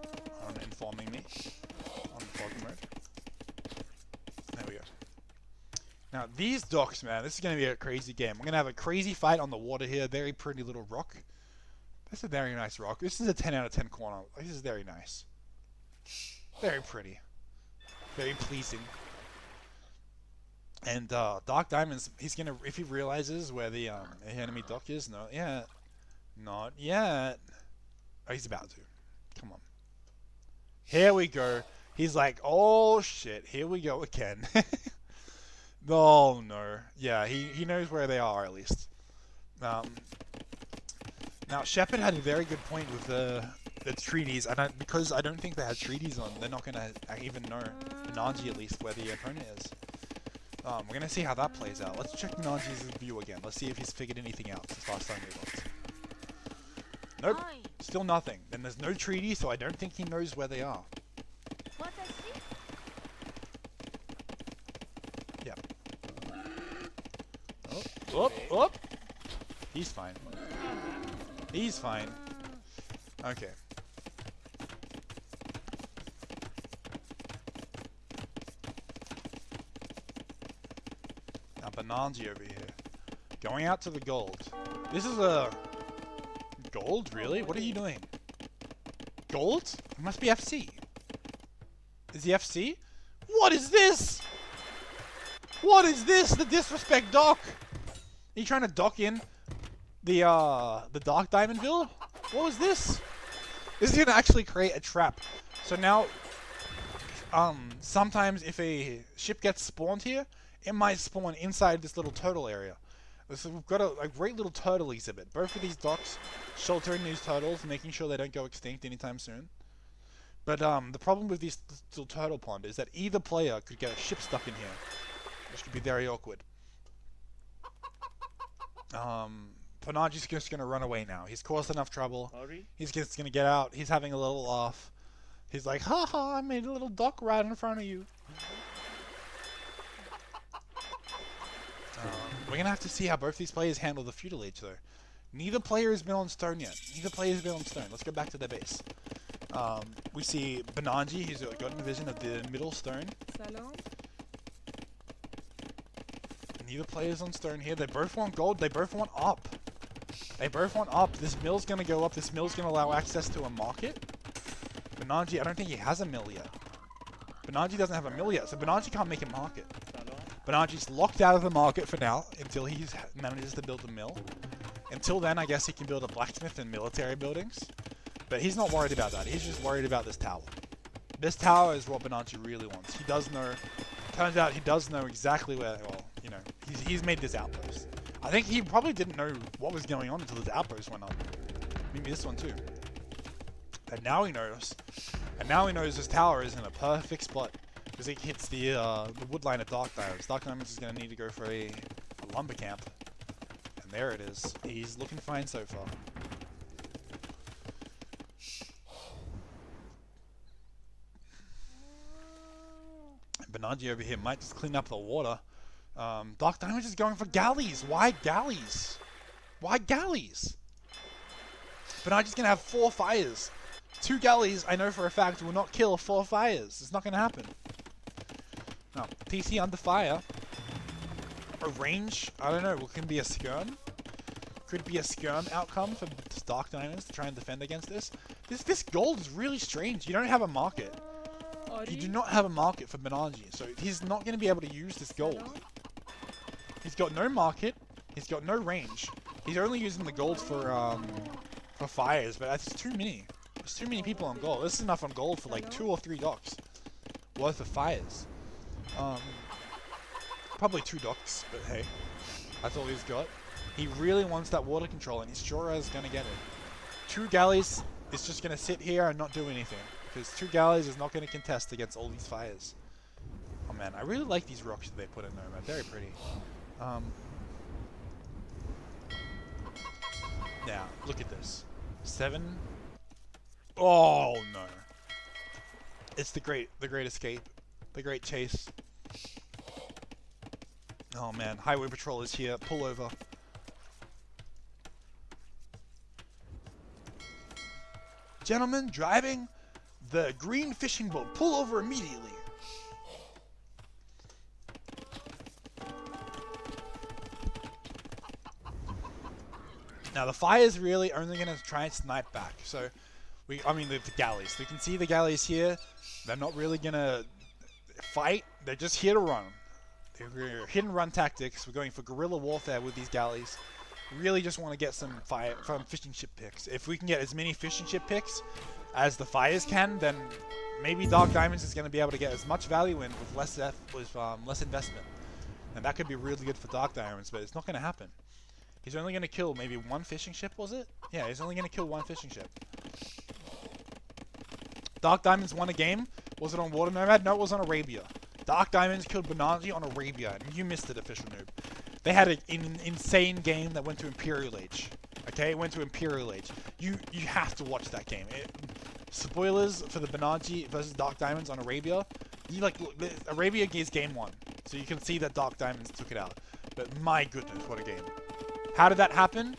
on informing me on the fog mode. There we go. Now these docks, man, this is going to be a crazy game. We're going to have a crazy fight on the water here. Very pretty little rock. This is a very nice rock. This is a 10 out of 10 corner. This is very nice. Very pretty. Very pleasing. And DarkDiamonds, he's gonna, if he realizes where the enemy dock is, not yet. Not yet. Oh, he's about to. Come on. Here we go. He's like, oh shit, here we go again. Oh no. Yeah, he knows where they are at least. Now Shepard had a very good point with the treaties, and because I don't think they had treaties on, they're not gonna even know, Benanji at least, where the opponent is. We're gonna see how that plays out. Let's check Benanji's view again. Let's see if he's figured anything out since last time we looked. Nope, still nothing. Then there's no treaty, so I don't think he knows where they are. Yep. Oh. He's fine. He's fine. Okay. Now Benanji over here. Going out to the gold. This is a... Gold? Really? What are you doing? Gold? It must be FC. Is he FC? What is this? What is this? The disrespect dock. Are you trying to dock in the Dark Diamond build? What was this? This is gonna actually create a trap. So now, sometimes if a ship gets spawned here, it might spawn inside this little turtle area. So we've got a great little turtle exhibit. Both of these docks sheltering these turtles, making sure they don't go extinct anytime soon. But the problem with this little turtle pond is that either player could get a ship stuck in here, which could be very awkward. Benanji's just gonna run away now. He's caused enough trouble. He's just gonna get out. He's having a little laugh. He's like, haha, I made a little dock right in front of you. We're gonna have to see how both these players handle the feudal age though. Neither player has been on stone yet. Neither player has been on stone. Let's go back to their base. We see Benanji, he's got a vision of the middle stone. Neither player's on stone here. They both want gold. They both want up. They both want up. This mill's gonna go up. This mill's gonna allow access to a market. Benanji, I don't think he has a mill yet. Benanji doesn't have a mill yet, so Benanji can't make a market. Benanji's locked out of the market for now until he manages to build a mill. Until then, I guess he can build a blacksmith and military buildings. But he's not worried about that. He's just worried about this tower. This tower is what Benanji really wants. He does know. Turns out he does know exactly where. Well, you know, he's made this outpost. I think he probably didn't know what was going on until this outpost went up. Maybe this one too. And now he knows. And now he knows this tower is in a perfect spot because it hits the wood line of Dark Diamonds. Dark Diamonds is going to need to go for a lumber camp. And there it is. He's looking fine so far. Benanji over here might just clean up the water. Dark Diamonds is going for galleys. Why galleys? Why galleys? Benanji's going to have 4 fires. 2 galleys, I know for a fact, will not kill 4 fires. It's not going to happen. No. TC under fire. A range, I don't know, it can be a skirm. Could be a skirm outcome for Dark Diamonds to try and defend against this. This gold is really strange. You don't have a market. You do not have a market for Benanji, so he's not going to be able to use this gold. He's got no market. He's got no range. He's only using the gold for fires, but that's too many. There's too many people on gold. This is enough on gold for like 2 or 3 docks worth of fires. Probably 2 docks, but hey, that's all he's got. He really wants that water control, and he's sure as going to get it. 2 galleys is just going to sit here and not do anything. Because 2 galleys is not going to contest against all these fires. Oh man, I really like these rocks that they put in there, man. Very pretty. Now, look at this. 7. Oh no. It's the great escape. The great chase. Oh man, highway patrol is here. Pull over. Gentlemen, driving the green fishing boat. Pull over immediately. Now the fire is really only going to try and snipe back. So, I mean the galleys. We can see the galleys here. They're not really going to fight. They're just here to run. They're hit and run tactics. We're going for guerrilla warfare with these galleys. Really just want to get some fishing ship picks. If we can get as many fishing ship picks as the fires can, then maybe Dark Diamonds is going to be able to get as much value in with less investment. And that could be really good for Dark Diamonds, but it's not going to happen. He's only going to kill maybe 1 fishing ship, was it? Yeah, he's only going to kill 1 fishing ship. Dark Diamonds won a game. Was it on Water Nomad? No, it was on Arabia. Dark Diamonds killed Benanji on Arabia, and you missed it, official noob. They had an insane game that went to Imperial Age. Okay, it went to Imperial Age. You have to watch that game. Spoilers for the Benanji versus Dark Diamonds on Arabia. Look, Arabia is game 1, so you can see that Dark Diamonds took it out. But my goodness, what a game! How did that happen?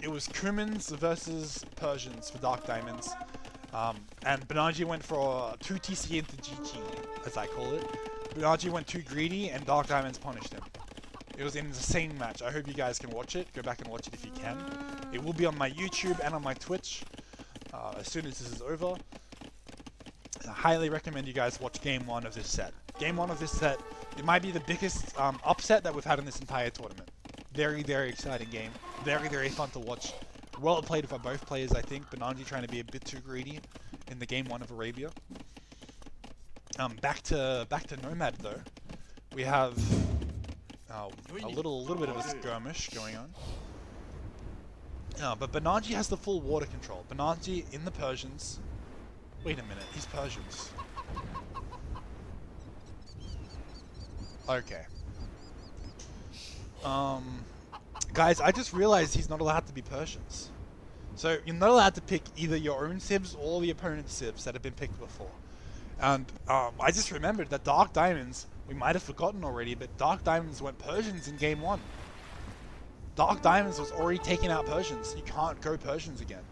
It was Cumans versus Persians for Dark Diamonds. And Benanji went for 2 TC into GG, as I call it. Benanji went too greedy, and Dark Diamonds punished him. It was an insane match. I hope you guys can watch it. Go back and watch it if you can. It will be on my YouTube and on my Twitch as soon as this is over. I highly recommend you guys watch game 1 of this set. Game 1 of this set, it might be the biggest upset that we've had in this entire tournament. Very, very exciting game. Very, very fun to watch. Well played by both players, I think. Benanji trying to be a bit too greedy in the Game 1 of Arabia. Back to Nomad though. We have a little bit of a skirmish going on. But Benanji has the full water control. Benanji in the Persians. Wait a minute, he's Persians. Okay. Guys, I just realized he's not allowed to be Persians. So you're not allowed to pick either your own civs or the opponent's civs that have been picked before. And I just remembered that DarkDiamonds, we might have forgotten already, but DarkDiamonds went Persians in Game 1. DarkDiamonds was already taking out Persians. You can't go Persians again.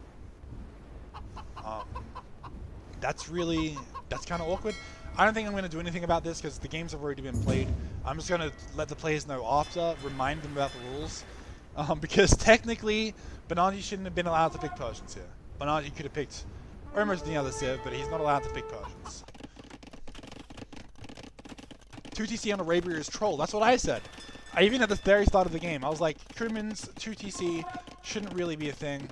That's kind of awkward. I don't think I'm going to do anything about this because the games have already been played. I'm just going to let the players know after, remind them about the rules. Because technically, Benanji shouldn't have been allowed to pick Persians here. Benanji could have picked almost any other civ, but he's not allowed to pick Persians. 2TC on Arabia is troll. That's what I said. Even at the very start of the game, I was like, Crewman's 2TC shouldn't really be a thing.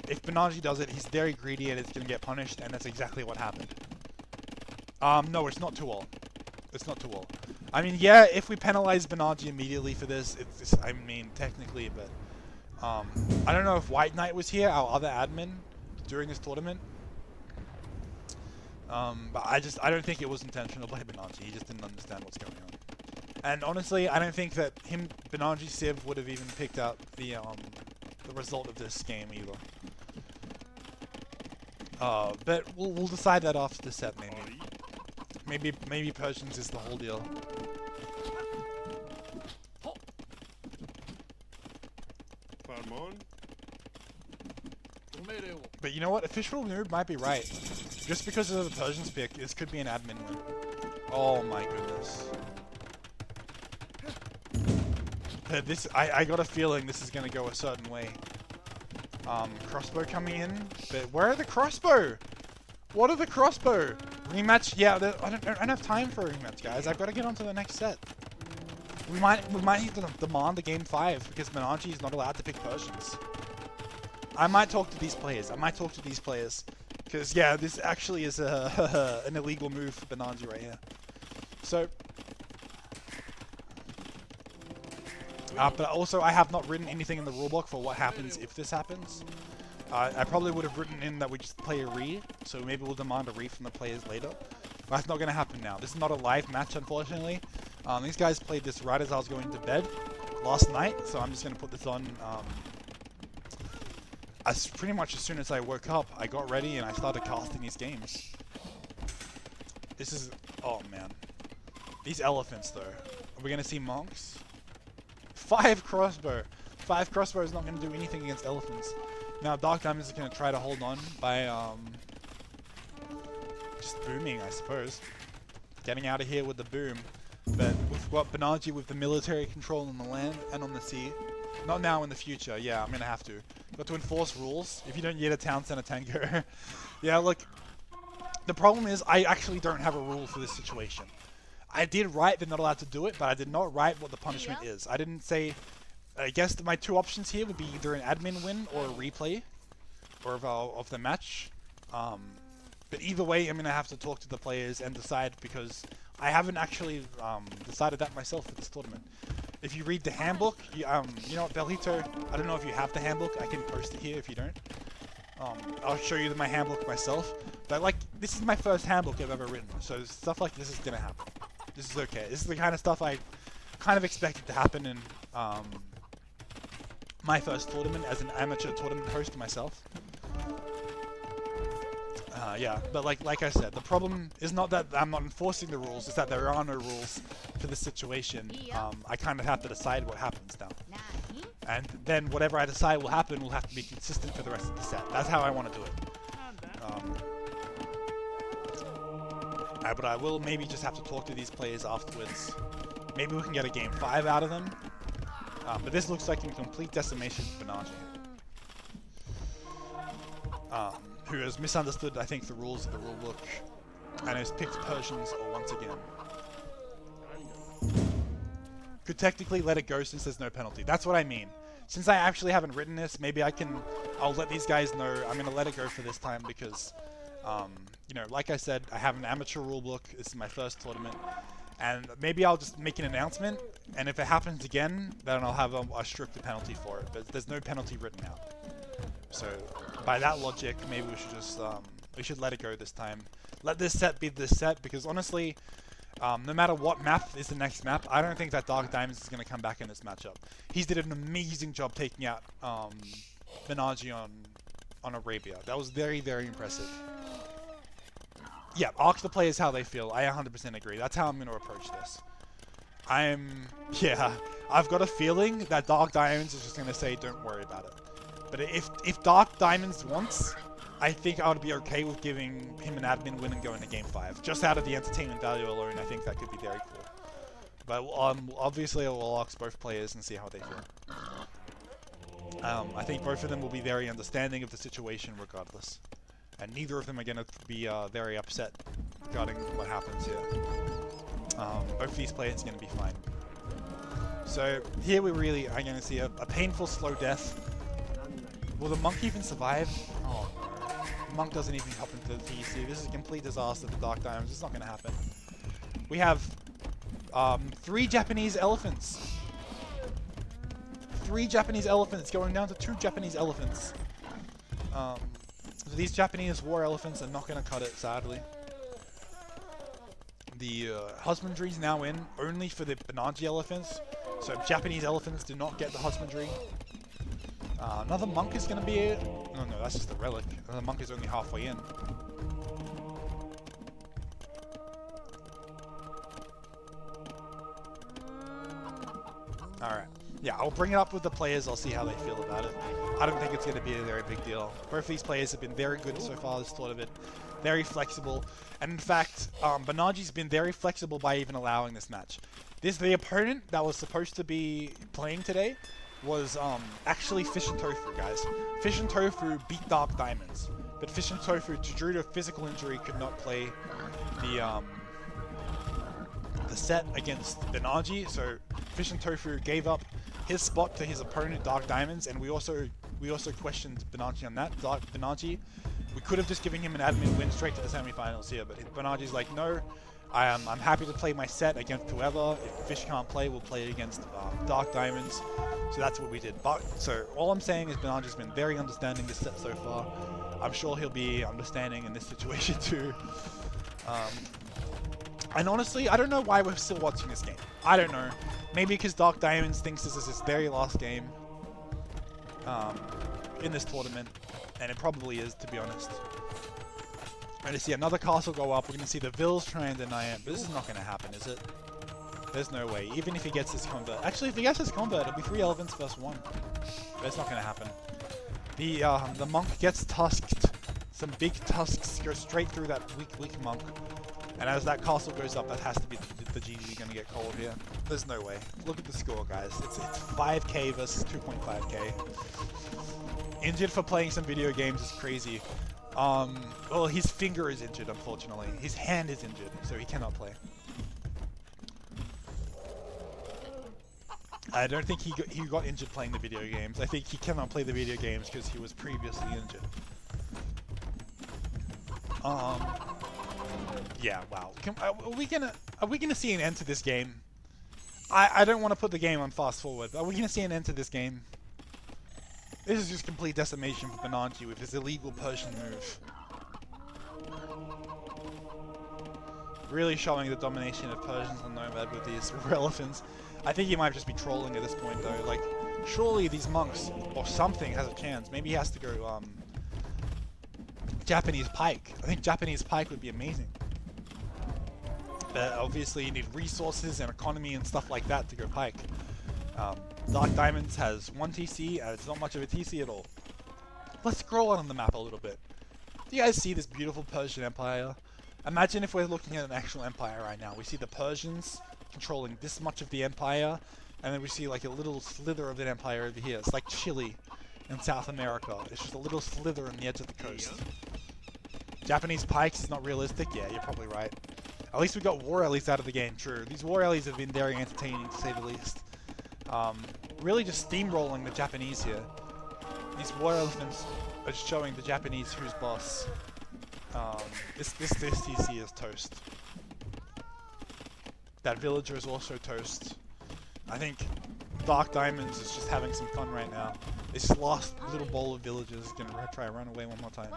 If Benanji does it, he's very greedy and it's going to get punished, and that's exactly what happened. No, it's not too old. It's not too old. I mean, yeah, if we penalize Benanji immediately for this, I mean, technically, but I don't know if White Knight was here, our other admin, during this tournament. But I don't think it was intentional by Benanji. He just didn't understand what's going on. And honestly, I don't think that Benanji Civ would have even picked out the result of this game either. But we'll decide that after the set, maybe. Maybe Persians is the whole deal. But you know what? Official Noob might be right. Just because of the Persians pick, this could be an admin win. Oh my goodness. I got a feeling this is gonna go a certain way. Crossbow coming in, but where are the crossbow? What are the crossbow? Rematch? Yeah, I don't have time for a rematch, guys. I've got to get on to the next set. We might need to demand a game 5 because Benanji is not allowed to pick Persians. I might talk to these players. Because yeah, this actually is an illegal move for Benanji right here. So. But also, I have not written anything in the rulebook for what happens if this happens. I probably would have written in that we just play a re, so maybe we'll demand a re from the players later. But that's not going to happen now. This is not a live match, unfortunately. These guys played this right as I was going to bed last night, so I'm just going to put this on. Pretty much as soon as I woke up, I got ready and I started casting these games. This is... oh man. These elephants, though. Are we going to see monks? 5 crossbow. 5 crossbow is not going to do anything against elephants. Now DarkDiamonds is going to try to hold on by just booming, I suppose. Getting out of here with the boom. But with what Benanji with the military control on the land and on the sea. Not now, in the future. Yeah, I'm going to have to. Got to enforce rules. If you don't get a town center tango. Yeah, look. The problem is I actually don't have a rule for this situation. I did write they're not allowed to do it, but I did not write what the punishment is. I didn't say... I guess my 2 options here would be either an admin win or a replay of the match. But either way, I'm going to have to talk to the players and decide, because I haven't actually decided that myself for this tournament. If you read the handbook, you know what, Bellito, I don't know if you have the handbook. I can post it here if you don't. I'll show you my handbook myself. But like, this is my first handbook I've ever written, so stuff like this is going to happen. This is okay. This is the kind of stuff I kind of expected to happen in my first tournament as an amateur tournament host myself. Yeah, but like I said, the problem is not that I'm not enforcing the rules, it's that there are no rules for this situation. I kind of have to decide what happens now. And then whatever I decide will happen will have to be consistent for the rest of the set. That's how I want to do it. But I will maybe just have to talk to these players afterwards. Maybe we can get a game 5 out of them. But this looks like a complete decimation for Benanji. Who has misunderstood, I think, the rules of the rulebook and has picked Persians once again. could technically let it go since there's no penalty. That's what I mean. Since I actually haven't written this, maybe I'll let these guys know I'm going to let it go for this time because, you know, like I said, I have an amateur rulebook. This is my first tournament. And maybe I'll just make an announcement, and if it happens again, then I'll have a stricter penalty for it. But there's no penalty written out. So, by that logic, maybe we should just, we should let it go this time. Let this set be this set, because honestly, no matter what map is the next map, I don't think that DarkDiamonds is going to come back in this matchup. He's did an amazing job taking out Benanji on Arabia. That was very, very impressive. Yeah, ask the players how they feel. I 100% agree. That's how I'm going to approach this. Yeah, I've got a feeling that DarkDiamonds is just going to say, don't worry about it. But if DarkDiamonds wants, I think I would be okay with giving him an admin win and going to Game 5. Just out of the entertainment value alone, I think that could be very cool. But obviously, I'll ask both players and see how they feel. I think both of them will be very understanding of the situation regardless. And neither of them are going to be very upset regarding what happens here. Both these players are going to be fine. So here we really are going to see a painful slow death. Will the monk even survive? Oh no. The monk doesn't even hop into the TC. This is a complete disaster for DarkDiamonds. It's not going to happen. We have 3 Japanese elephants. 3 Japanese elephants going down to 2 Japanese elephants. So these Japanese war elephants are not going to cut it, sadly. The husbandry is now in, only for the Benanji elephants. So Japanese elephants do not get the husbandry. Another monk is going to be it. No, that's just a relic. Another monk is only halfway in. Alright. Yeah, I'll bring it up with the players. I'll see how they feel about it. I don't think it's going to be a very big deal. Both these players have been very good so far this tournament. Very flexible. And in fact, Benanji's been very flexible by even allowing this match. The opponent that was supposed to be playing today was actually Fish and Tofu, guys. Fish and Tofu beat DarkDiamonds. But Fish and Tofu, due to physical injury, could not play the set against Benanji. So Fish and Tofu gave up his spot to his opponent, DarkDiamonds, and we also questioned Benanji on that. Benanji, we could have just given him an admin win straight to the semifinals here, but Benanji's like, no, I'm happy to play my set against whoever. If Fish can't play, we'll play against DarkDiamonds. So that's what we did. But so all I'm saying is Benanji's been very understanding this set so far. I'm sure he'll be understanding in this situation too. And honestly, I don't know why we're still watching this game. I don't know. Maybe because DarkDiamonds thinks this is his very last game in this tournament. And it probably is, to be honest. We're going to see another castle go up. We're going to see the Vils try and deny it. But this is not going to happen, is it? There's no way. Even if he gets this convert. Actually, if he gets this convert, it'll be 3 elephants versus 1. But it's not going to happen. The monk gets tusked. Some big tusks go straight through that weak monk. And as that castle goes up, that has to be the GG going to get called here. There's no way. Look at the score, guys. It's 5k versus 2.5k. Injured for playing some video games is crazy. Well, his finger is injured, unfortunately. His hand is injured, so he cannot play. I don't think he got injured playing the video games. I think he cannot play the video games because he was previously injured. Yeah, wow. Are we gonna see an end to this game? I don't want to put the game on fast forward. Are we gonna see an end to this game? This is just complete decimation for Benanji with his illegal Persian move. Really showing the domination of Persians on Nomad with these elephants. I think he might just be trolling at this point though. Like, surely these monks or something has a chance. Maybe he has to go Japanese pike. I think Japanese pike would be amazing. But obviously you need resources and economy and stuff like that to go pike. DarkDiamonds has 1 TC and it's not much of a TC at all. Let's scroll on the map a little bit. Do you guys see this beautiful Persian Empire? Imagine if we're looking at an actual empire right now. We see the Persians controlling this much of the empire, and then we see like a little slither of an empire over here. It's like Chile in South America. It's just a little slither on the edge of the coast. Japanese pikes is not realistic? Yeah, you're probably right. At least we got war alleys out of the game. True, these war alleys have been very entertaining to say the least. Really just steamrolling the Japanese here. These war elephants are showing the Japanese who's boss. This TC is toast. That villager is also toast. I think DarkDiamonds is just having some fun right now. This last little bowl of villagers is gonna try and run away one more time.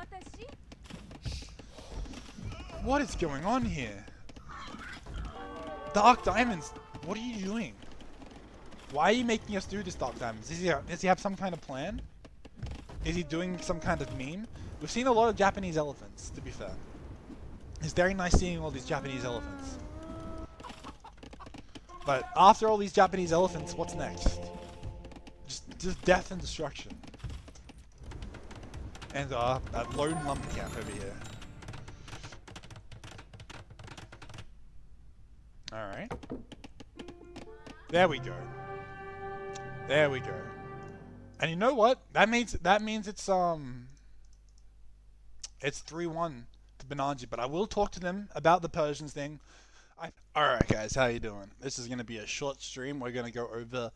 What is going on here? DarkDiamonds, what are you doing? Why are you making us do this, DarkDiamonds? Does he have some kind of plan? Is he doing some kind of meme? We've seen a lot of Japanese elephants, to be fair. It's very nice seeing all these Japanese elephants. But after all these Japanese elephants, what's next? Just death and destruction. And a lone lumber camp over here. Alright. There we go. There we go. And you know what? That means it's 3-1 to Benanji, but I will talk to them about the Persians thing. Alright guys, how you doing? This is gonna be a short stream. We're gonna go over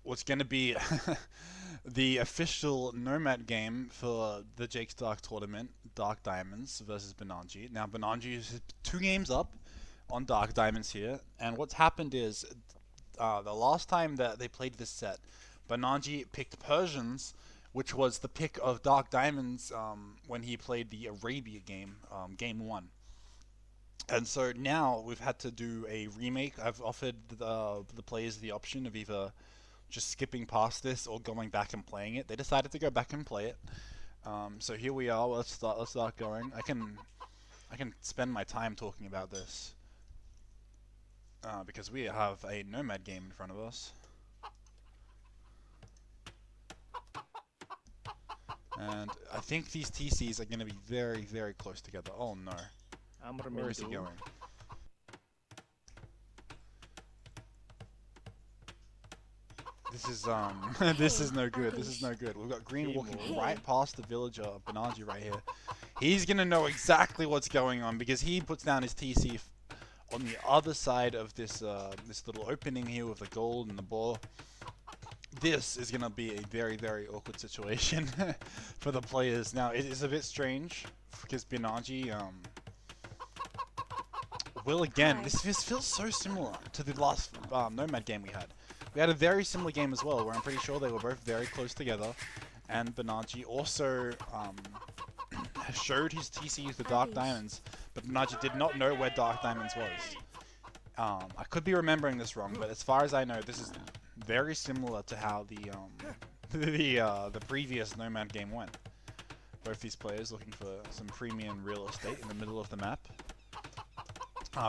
what's gonna be the official Nomad game for the Jake's Dark tournament, DarkDiamonds versus Benanji. Now Benanji is 2 games up on DarkDiamonds here, and what's happened is the last time that they played this set, Benanji picked Persians, which was the pick of DarkDiamonds when he played the Arabia game, game 1. And so now we've had to do a remake. I've offered the players the option of either just skipping past this or going back and playing it. They decided to go back and play it. So here we are. Let's start going. I can spend my time talking about this because we have a Nomad game in front of us. And I think these TCs are going to be very, very close together. Oh no. Where is he going? This is this is no good. This is no good. We've got Green walking right past the villager of Benanji right here. He's gonna know exactly what's going on because he puts down his TC on the other side of this this little opening here with the gold and the boar. This is gonna be a very, very awkward situation for the players. Now it is a bit strange because Benanji will again. This feels so similar to the last Nomad game we had. We had a very similar game as well, where I'm pretty sure they were both very close together, and Benanji also showed his TC to DarkDiamonds, but Benanji did not know where DarkDiamonds was. I could be remembering this wrong, but as far as I know, this is very similar to how the previous Nomad game went. Both these players looking for some premium real estate in the middle of the map.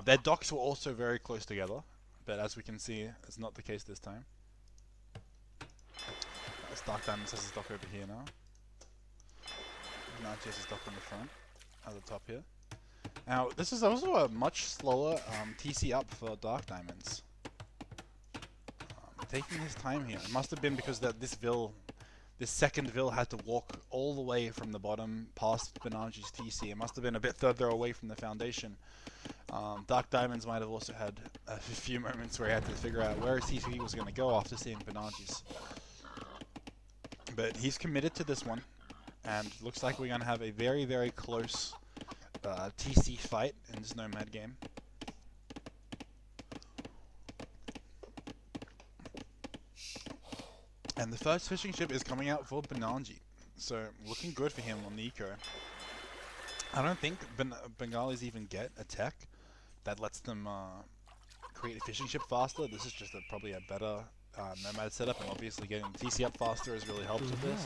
Their docks were also very close together, but as we can see, it's not the case this time. As DarkDiamonds has his dock over here now. Benanji has his dock on the front, at the top here. Now, this is also a much slower TC up for DarkDiamonds. Taking his time here. It must have been because that this second Vil had to walk all the way from the bottom past Benanji's TC. It must have been a bit further away from the foundation. DarkDiamonds might have also had a few moments where he had to figure out where his TC was going to go after seeing Benanji's. But he's committed to this one, and looks like we're going to have a very, very close TC fight in this Nomad game. And the first fishing ship is coming out for Benanji, so looking good for him on the eco. I don't think Bengalis even get a tech that lets them create a fishing ship faster. This is just probably a better Nomad setup, and obviously getting TC up faster has really helped with this.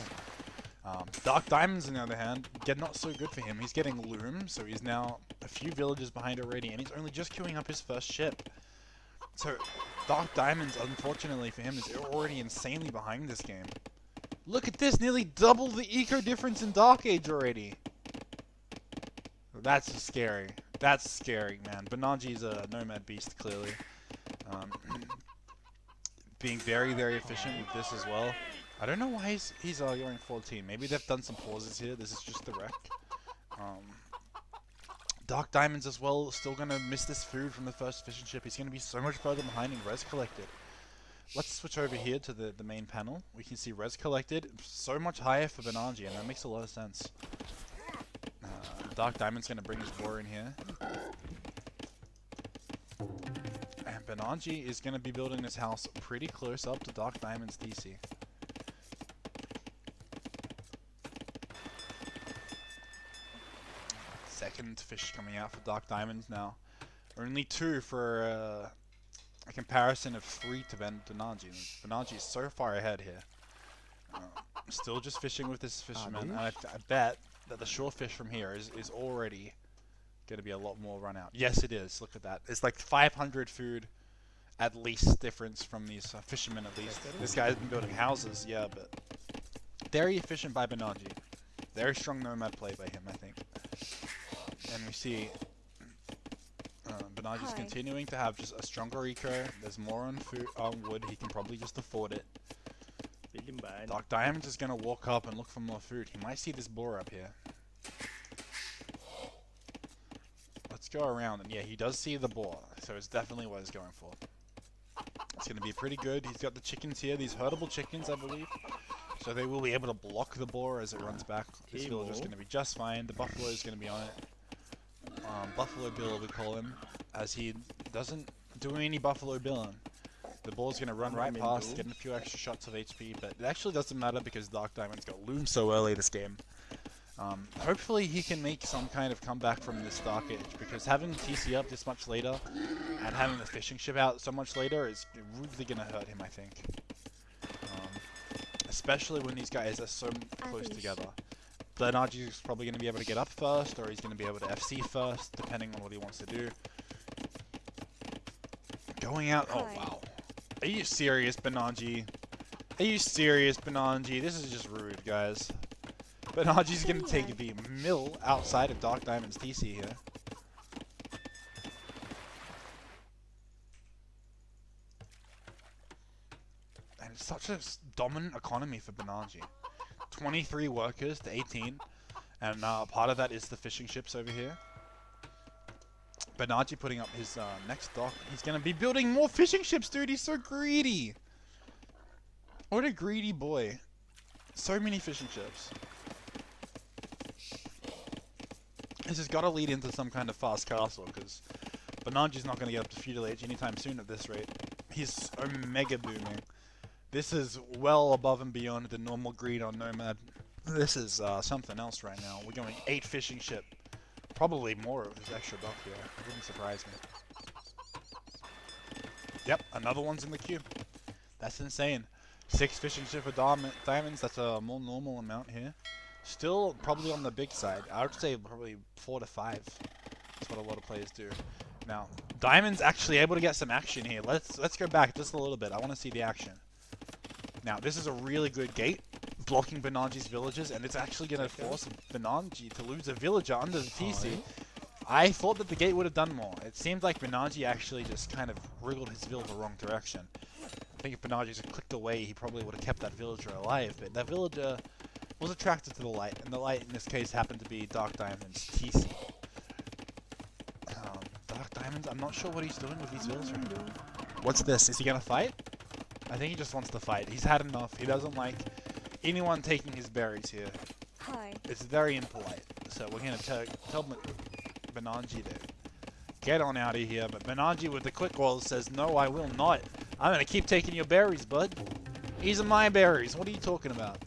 DarkDiamonds, on the other hand, not so good for him. He's getting Loom, so he's now a few villages behind already, and he's only just queuing up his first ship. So DarkDiamonds, unfortunately for him, is already insanely behind this game. Look at this, nearly double the eco difference in Dark Age already. That's scary. That's scary, man. Benanji's a Nomad beast, clearly. Being very, very efficient with this as well. I don't know why he's going 14. Maybe they've done some pauses here. This is just the wreck. Dark Diamonds as well, still going to miss this food from the first fishing ship. He's going to be so much further behind in res collected. Let's switch over here to the main panel. We can see res collected, so much higher for Benanji, and that makes a lot of sense. Dark Diamond's going to bring his boar in here. And Benanji is going to be building this house pretty close up to Dark Diamond's DC. Second fish coming out for Dark Diamonds now. Only 2 for a comparison of 3 to Benanji. Benanji is so far ahead here. Still just fishing with this fisherman. And I bet that the shore fish from here is already going to be a lot more run out. Yes, it is. Look at that. It's like 500 food at least difference from these fishermen at least. This guy's been building houses, yeah, but very efficient by Benanji. Very strong nomad play by him, I think. And we see Benanji's continuing to have just a stronger eco. There's more on wood. He can probably just afford it. Dark Diamonds is going to walk up and look for more food. He might see this boar up here. Let's go around. And yeah, he does see the boar. So it's definitely what he's going for. It's going to be pretty good. He's got the chickens here. These herdable chickens, I believe. So they will be able to block the boar as it runs back. This villager's going to be just fine. The buffalo is going to be on it. Buffalo Bill, we call him, as he doesn't do any buffalo billing. The ball's going to run right past, getting a few extra shots of HP, but it actually doesn't matter because Dark Diamonds got loomed so early this game. Hopefully he can make some kind of comeback from this Dark Age, because having TC up this much later and having the fishing ship out so much later is really going to hurt him, I think. Especially when these guys are so close together. Benanji is probably going to be able to get up first, or he's going to be able to FC first, depending on what he wants to do. Going out, oh wow. Are you serious, Benanji? Are you serious, Benanji? This is just rude, guys. Benanji's going to take the mill outside of Dark Diamond's TC here. And it's such a dominant economy for Benanji. 23 workers to 18, and part of that is the fishing ships over here. Benanji putting up his next dock. He's going to be building more fishing ships, dude. He's so greedy. What a greedy boy. So many fishing ships. This has got to lead into some kind of fast castle, because Benanji's not going to get up to feudal age anytime soon at this rate. He's omega booming. This is well above and beyond the normal greed on Nomad. This is something else right now. We're going 8 fishing ship. Probably more of his extra dock here. It wouldn't surprise me. Yep, another one's in the queue. That's insane. 6 fishing ship for diamonds. That's a more normal amount here. Still probably on the big side. I would say probably 4 to 5. That's what a lot of players do. Now, Diamond's actually able to get some action here. Let's go back just a little bit. I want to see the action. Now, this is a really good gate, blocking Benanji's villages, and it's actually going to force Benanji to lose a villager under the TC. I thought that the gate would have done more. It seemed like Benanji actually just kind of wriggled his villager the wrong direction. I think if Benanji just clicked away, he probably would have kept that villager alive, but that villager was attracted to the light, and the light in this case happened to be Dark Diamond's TC. Dark Diamonds, I'm not sure what he's doing with these villagers. What's this? Is he going to fight? I think he just wants to fight. He's had enough. He doesn't like anyone taking his berries here. It's very impolite. So we're going to tell Benanji to get on out of here. But Benanji with the quick wall says, no, I will not. I'm going to keep taking your berries, bud. These are my berries. What are you talking about?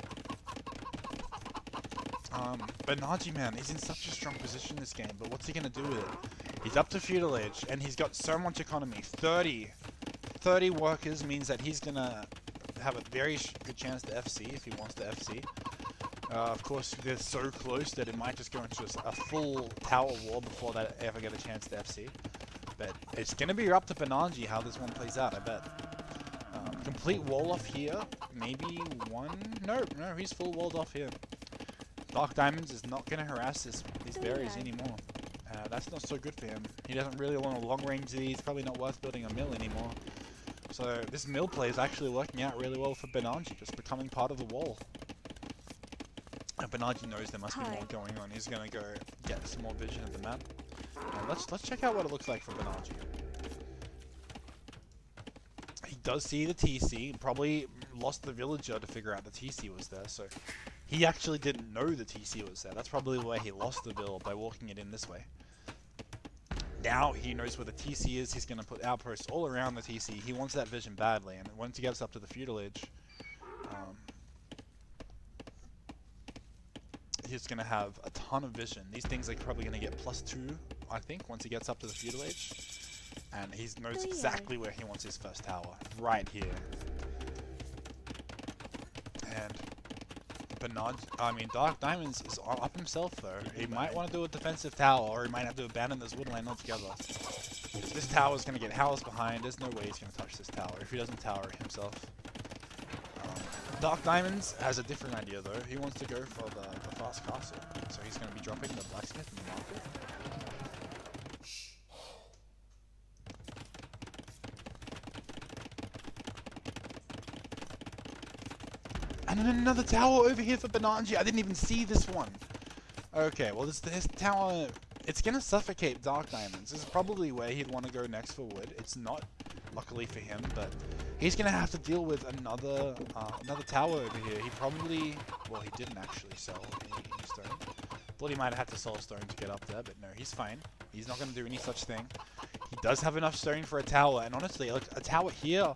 Benanji, man, he's in such a strong position in this game. But what's he going to do with it? He's up to feudal age, and he's got so much economy. 30 workers means that he's going to have a very good chance to FC if he wants to FC. Of course, they're so close that it might just go into a full tower war before they ever get a chance to FC. But it's going to be up to Benanji how this one plays out, I bet. Complete wall off here. Maybe one? No, he's full walled off here. Dark Diamonds is not going to harass these berries anymore. That's not so good for him. He doesn't really want to long range these. Probably not worth building a mill anymore. So this mill play is actually working out really well for Benanji, just becoming part of the wall. And Benanji knows there must be more going on. He's gonna go get some more vision of the map. And let's check out what it looks like for Benanji. He does see the TC, probably lost the villager to figure out the TC was there, so he actually didn't know the TC was there. That's probably why he lost the build, by walking it in this way. Now he knows where the TC is. He's going to put outposts all around the TC. He wants that vision badly, and once he gets up to the feudal edge, he's going to have a ton of vision. These things are probably going to get +2, I think, once he gets up to the feudal edge. And he knows exactly where he wants his first tower, right here. And DarkDiamonds is up himself though. He might want to do a defensive tower, or he might have to abandon this wood lane altogether. Because this tower is going to get housed behind. There's no way he's going to touch this tower if he doesn't tower it himself. DarkDiamonds has a different idea though. He wants to go for the fast castle, so he's going to be dropping the blacksmith in the market. And then another tower over here for Benanji. I didn't even see this one. Okay, well this tower, it's gonna suffocate DarkDiamonds. This is probably where he'd want to go next for wood. It's not, luckily for him, but he's gonna have to deal with another tower over here. He probably, well, he didn't actually sell any stone. Thought he might have had to sell stone to get up there, but no, he's fine. He's not gonna do any such thing. He does have enough stone for a tower, and honestly, like a tower here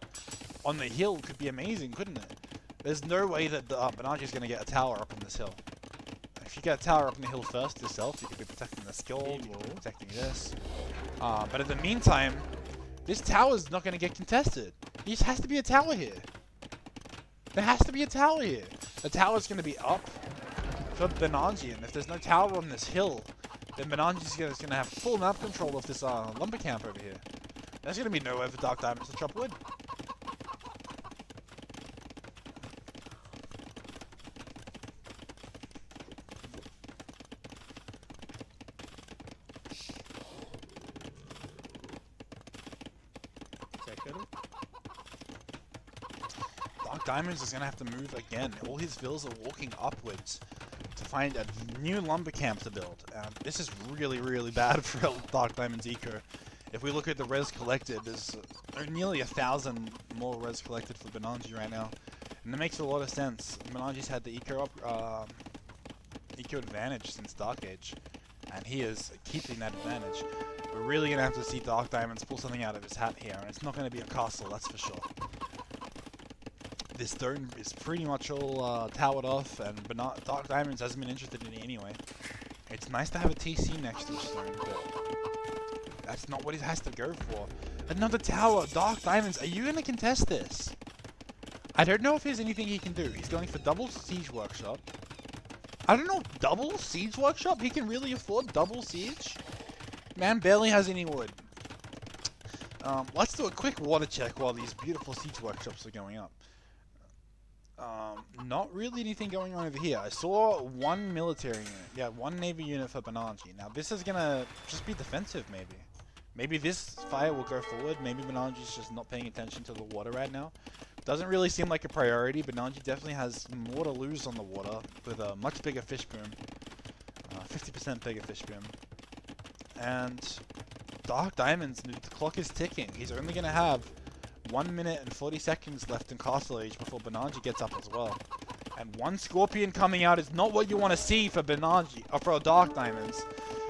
on the hill could be amazing, couldn't it? There's no way that Benanji's going to get a tower up on this hill. If you get a tower up on the hill first yourself, you could be protecting this guild, you could be protecting this. But in the meantime, this tower's not going to get contested. There just has to be a tower here. There has to be a tower here. The tower's going to be up for Benanji, and if there's no tower on this hill, then Benanji's going to have full map control of this lumber camp over here. There's going to be nowhere for DarkDiamonds to chop wood. DarkDiamonds is going to have to move again. All his villas are walking upwards to find a new lumber camp to build. This is really, really bad for DarkDiamonds eco. If we look at the res collected, there's nearly 1,000 more res collected for Benanji right now. And that makes a lot of sense. Benanji's had the eco advantage since Dark Age, and he is keeping that advantage. We're really going to have to see DarkDiamonds pull something out of his hat here, and it's not going to be a castle, that's for sure. This stone is pretty much all towered off, and DarkDiamonds hasn't been interested in it anyway. It's nice to have a TC next to a stone, but that's not what it has to go for. Another tower! DarkDiamonds, are you going to contest this? I don't know if there's anything he can do. He's going for double siege workshop. I don't know, double siege workshop? He can really afford double siege? Man barely has any wood. Let's do a quick water check while these beautiful siege workshops are going up. Not really anything going on over here. I saw one military unit. Yeah, one navy unit for Benanji. Now this is gonna just be defensive maybe. Maybe this fire will go forward. Maybe Benanji's just not paying attention to the water right now. Doesn't really seem like a priority. Benanji definitely has more to lose on the water with a much bigger fish boom. 50% bigger fish boom. And DarkDiamonds, the clock is ticking. He's only gonna have 1 minute and 40 seconds left in Castle Age before Benanji gets up as well. And one Scorpion coming out is not what you want to see for Benanji, or for DarkDiamonds.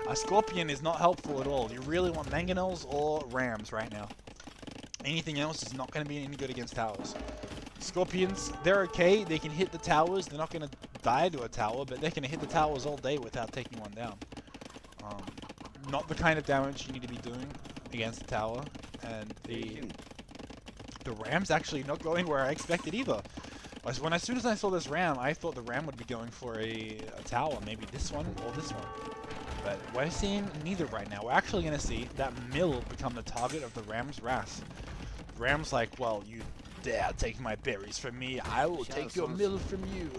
A Scorpion is not helpful at all. You really want Mangonels or Rams right now. Anything else is not going to be any good against towers. Scorpions, they're okay. They can hit the towers. They're not going to die to a tower, but they can hit the towers all day without taking one down. Not the kind of damage you need to be doing against the tower. And the Ram's actually not going where I expected either. As soon as I saw this Ram, I thought the Ram would be going for a tower, maybe this one or this one. But we're seeing neither right now. We're actually going to see that mill become the target of the Ram's wrath. Ram's like, well, you dare take my berries from me, I will take your mill from you.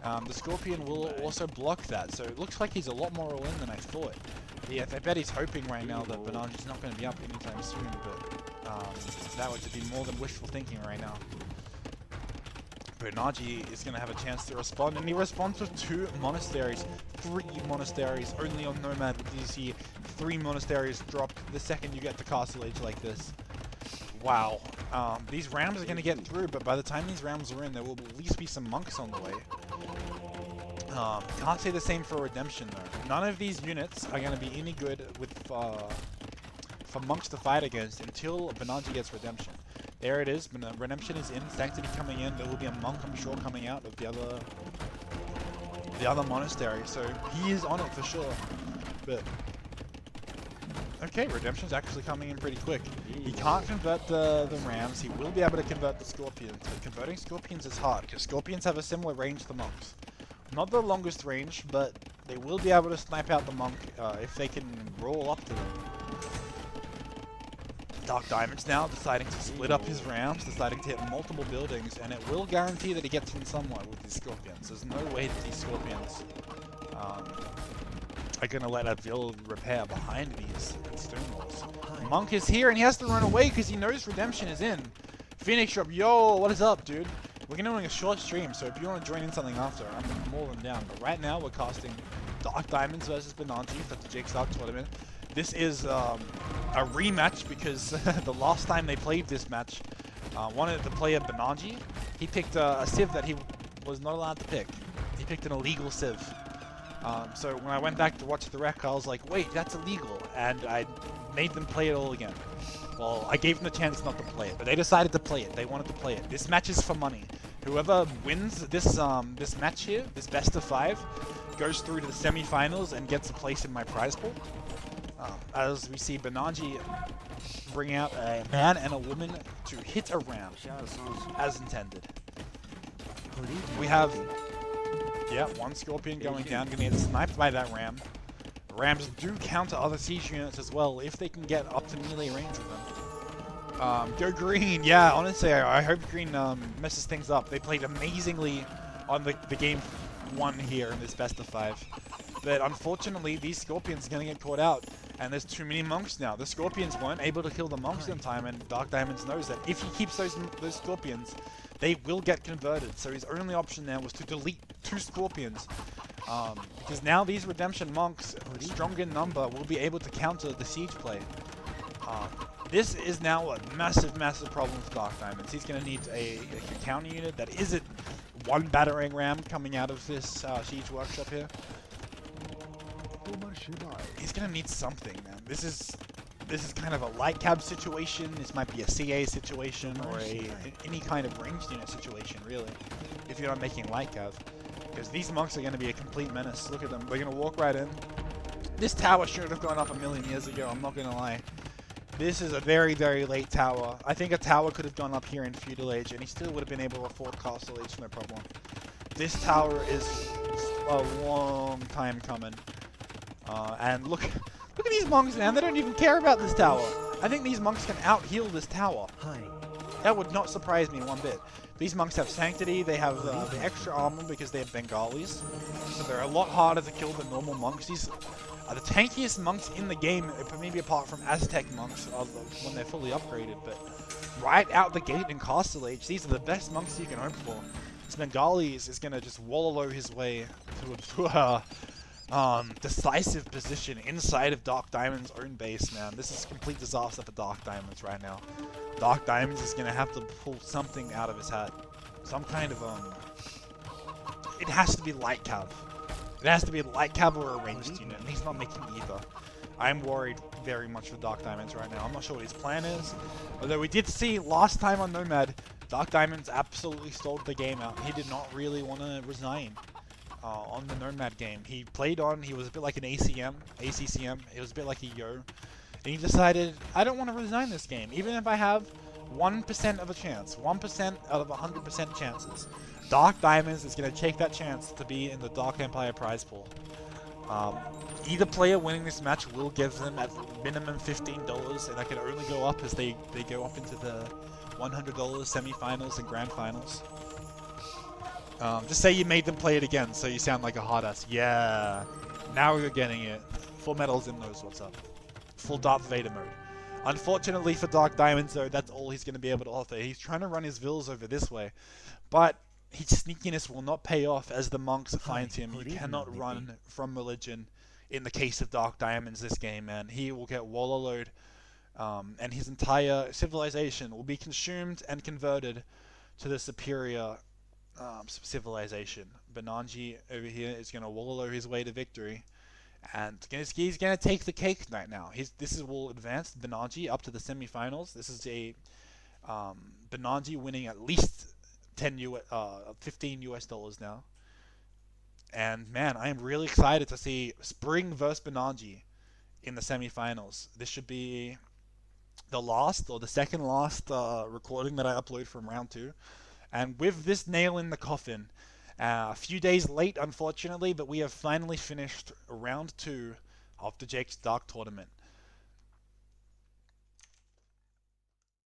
The Scorpion will also block that, so it looks like he's a lot more all-in than I thought. Yeah, I bet he's hoping right now that Benanji's not going to be up anytime soon, but that would be more than wishful thinking right now. Benanji is going to have a chance to respond, and he responds with 2 monasteries, 3 monasteries, only on Nomad with DC. 3 monasteries drop the second you get to Castle Age like this. Wow. These rams are going to get through, but by the time these rams are in, there will at least be some monks on the way. Can't say the same for Redemption though. None of these units are going to be any good with for monks to fight against until Benanji gets Redemption. There it is. Redemption is in. Sanctity coming in. There will be a monk, I'm sure, coming out of the other monastery. So he is on it for sure. But okay, Redemption's actually coming in pretty quick. He can't convert the rams. He will be able to convert the scorpions. But converting scorpions is hard because scorpions have a similar range to monks. Not the longest range, but they will be able to snipe out the monk if they can roll up to them. DarkDiamonds now deciding to split up his rams, deciding to hit multiple buildings, and it will guarantee that he gets in somewhat with these scorpions. There's no way that these scorpions are going to let a build repair behind these stone walls. Monk is here, and he has to run away because he knows Redemption is in. Phoenix Drop, yo, what is up, dude? We're going to doing a short stream, so if you want to join in something after, I'm more than down. But right now, we're casting DarkDiamonds versus Benanji for the DeJake Dark Tournament. This is a rematch because the last time they played this match, one of the player Benanji, he picked a civ that he was not allowed to pick. He picked an illegal civ. So when I went back to watch the rec, I was like, wait, that's illegal, and I made them play it all again. Well, I gave them the chance not to play it, but they decided to play it. They wanted to play it. This match is for money. Whoever wins this this match here, this best of 5, goes through to the semi-finals and gets a place in my prize pool. As we see Benanji bring out a man and a woman to hit a ram, as intended. We have, yeah, 1 scorpion going down, going to get sniped by that ram. Rams do counter other siege units as well if they can get up to melee range with them. Go green, yeah, honestly, I hope green messes things up. They played amazingly on the game 1 here in this best of 5. But unfortunately, these scorpions are going to get caught out, and there's too many monks now. The scorpions weren't able to kill the monks in time, and DarkDiamonds knows that if he keeps those scorpions, they will get converted. So his only option now was to delete 2 scorpions, because now these Redemption monks, strong in number, will be able to counter the siege play. This is now a massive, massive problem with DarkDiamonds. He's going to need a counter unit that isn't 1 battering ram coming out of this siege workshop here. He's gonna need something, man. This is kind of a light cab situation. This might be a CA situation or any kind of ranged unit situation, really, if you're not making light cab. Because these monks are gonna be a complete menace. Look at them. They're gonna walk right in. This tower should have gone up a million years ago. I'm not gonna lie. This is a very, very late tower. I think a tower could have gone up here in Feudal Age, and he still would have been able to afford Castle Age, no problem. This tower is a long time coming. And look at these monks, man. They don't even care about this tower. I think these monks can out-heal this tower. That would not surprise me one bit. These monks have Sanctity. They have the extra armor because they have Bengalis. So they're a lot harder to kill than normal monks. These are the tankiest monks in the game, maybe apart from Aztec monks when they're fully upgraded. But right out the gate in Castle Age, these are the best monks you can hope for. This Bengali is going to just wallow his way to a decisive position inside of DarkDiamonds' own base, man. This is a complete disaster for DarkDiamonds right now. DarkDiamonds is going to have to pull something out of his hat. Some kind of, it has to be light cav. It has to be a light cav or a ranged unit, and he's not making either. I'm worried very much for DarkDiamonds right now. I'm not sure what his plan is. Although we did see last time on Nomad, DarkDiamonds absolutely stalled the game out. He did not really want to resign. On the Nomad game. He played on, he was a bit like an ACCM, it was a bit like a Yo, and he decided, I don't want to resign this game, even if I have 1% of a chance, 1% out of 100% chances. DarkDiamonds is going to take that chance to be in the Dark Empire prize pool. Either player winning this match will give them at minimum $15, and that can only go up as they go up into the $100 semi-finals and grand finals. Just say you made them play it again, so you sound like a hard ass. Yeah, now you're getting it. Full Metal Zim knows what's up. Full Darth Vader mode. Unfortunately for DarkDiamonds, though, that's all he's going to be able to offer. He's trying to run his vills over this way, but his sneakiness will not pay off as the monks find him. You cannot run from religion in the case of DarkDiamonds this game, man. He will get wallowed, and his entire civilization will be consumed and converted to the superior civilization. Benanji over here is going to wallow his way to victory, and he's going to take the cake right now. This will advance Benanji up to the semifinals. This is a Benanji winning at least 15 US dollars now. And man, I am really excited to see Spring versus Benanji in the semifinals. This should be the last or the second last recording that I upload from round 2. And with this nail in the coffin, a few days late unfortunately, but we have finally finished round 2 of DeJake's Dark Tournament.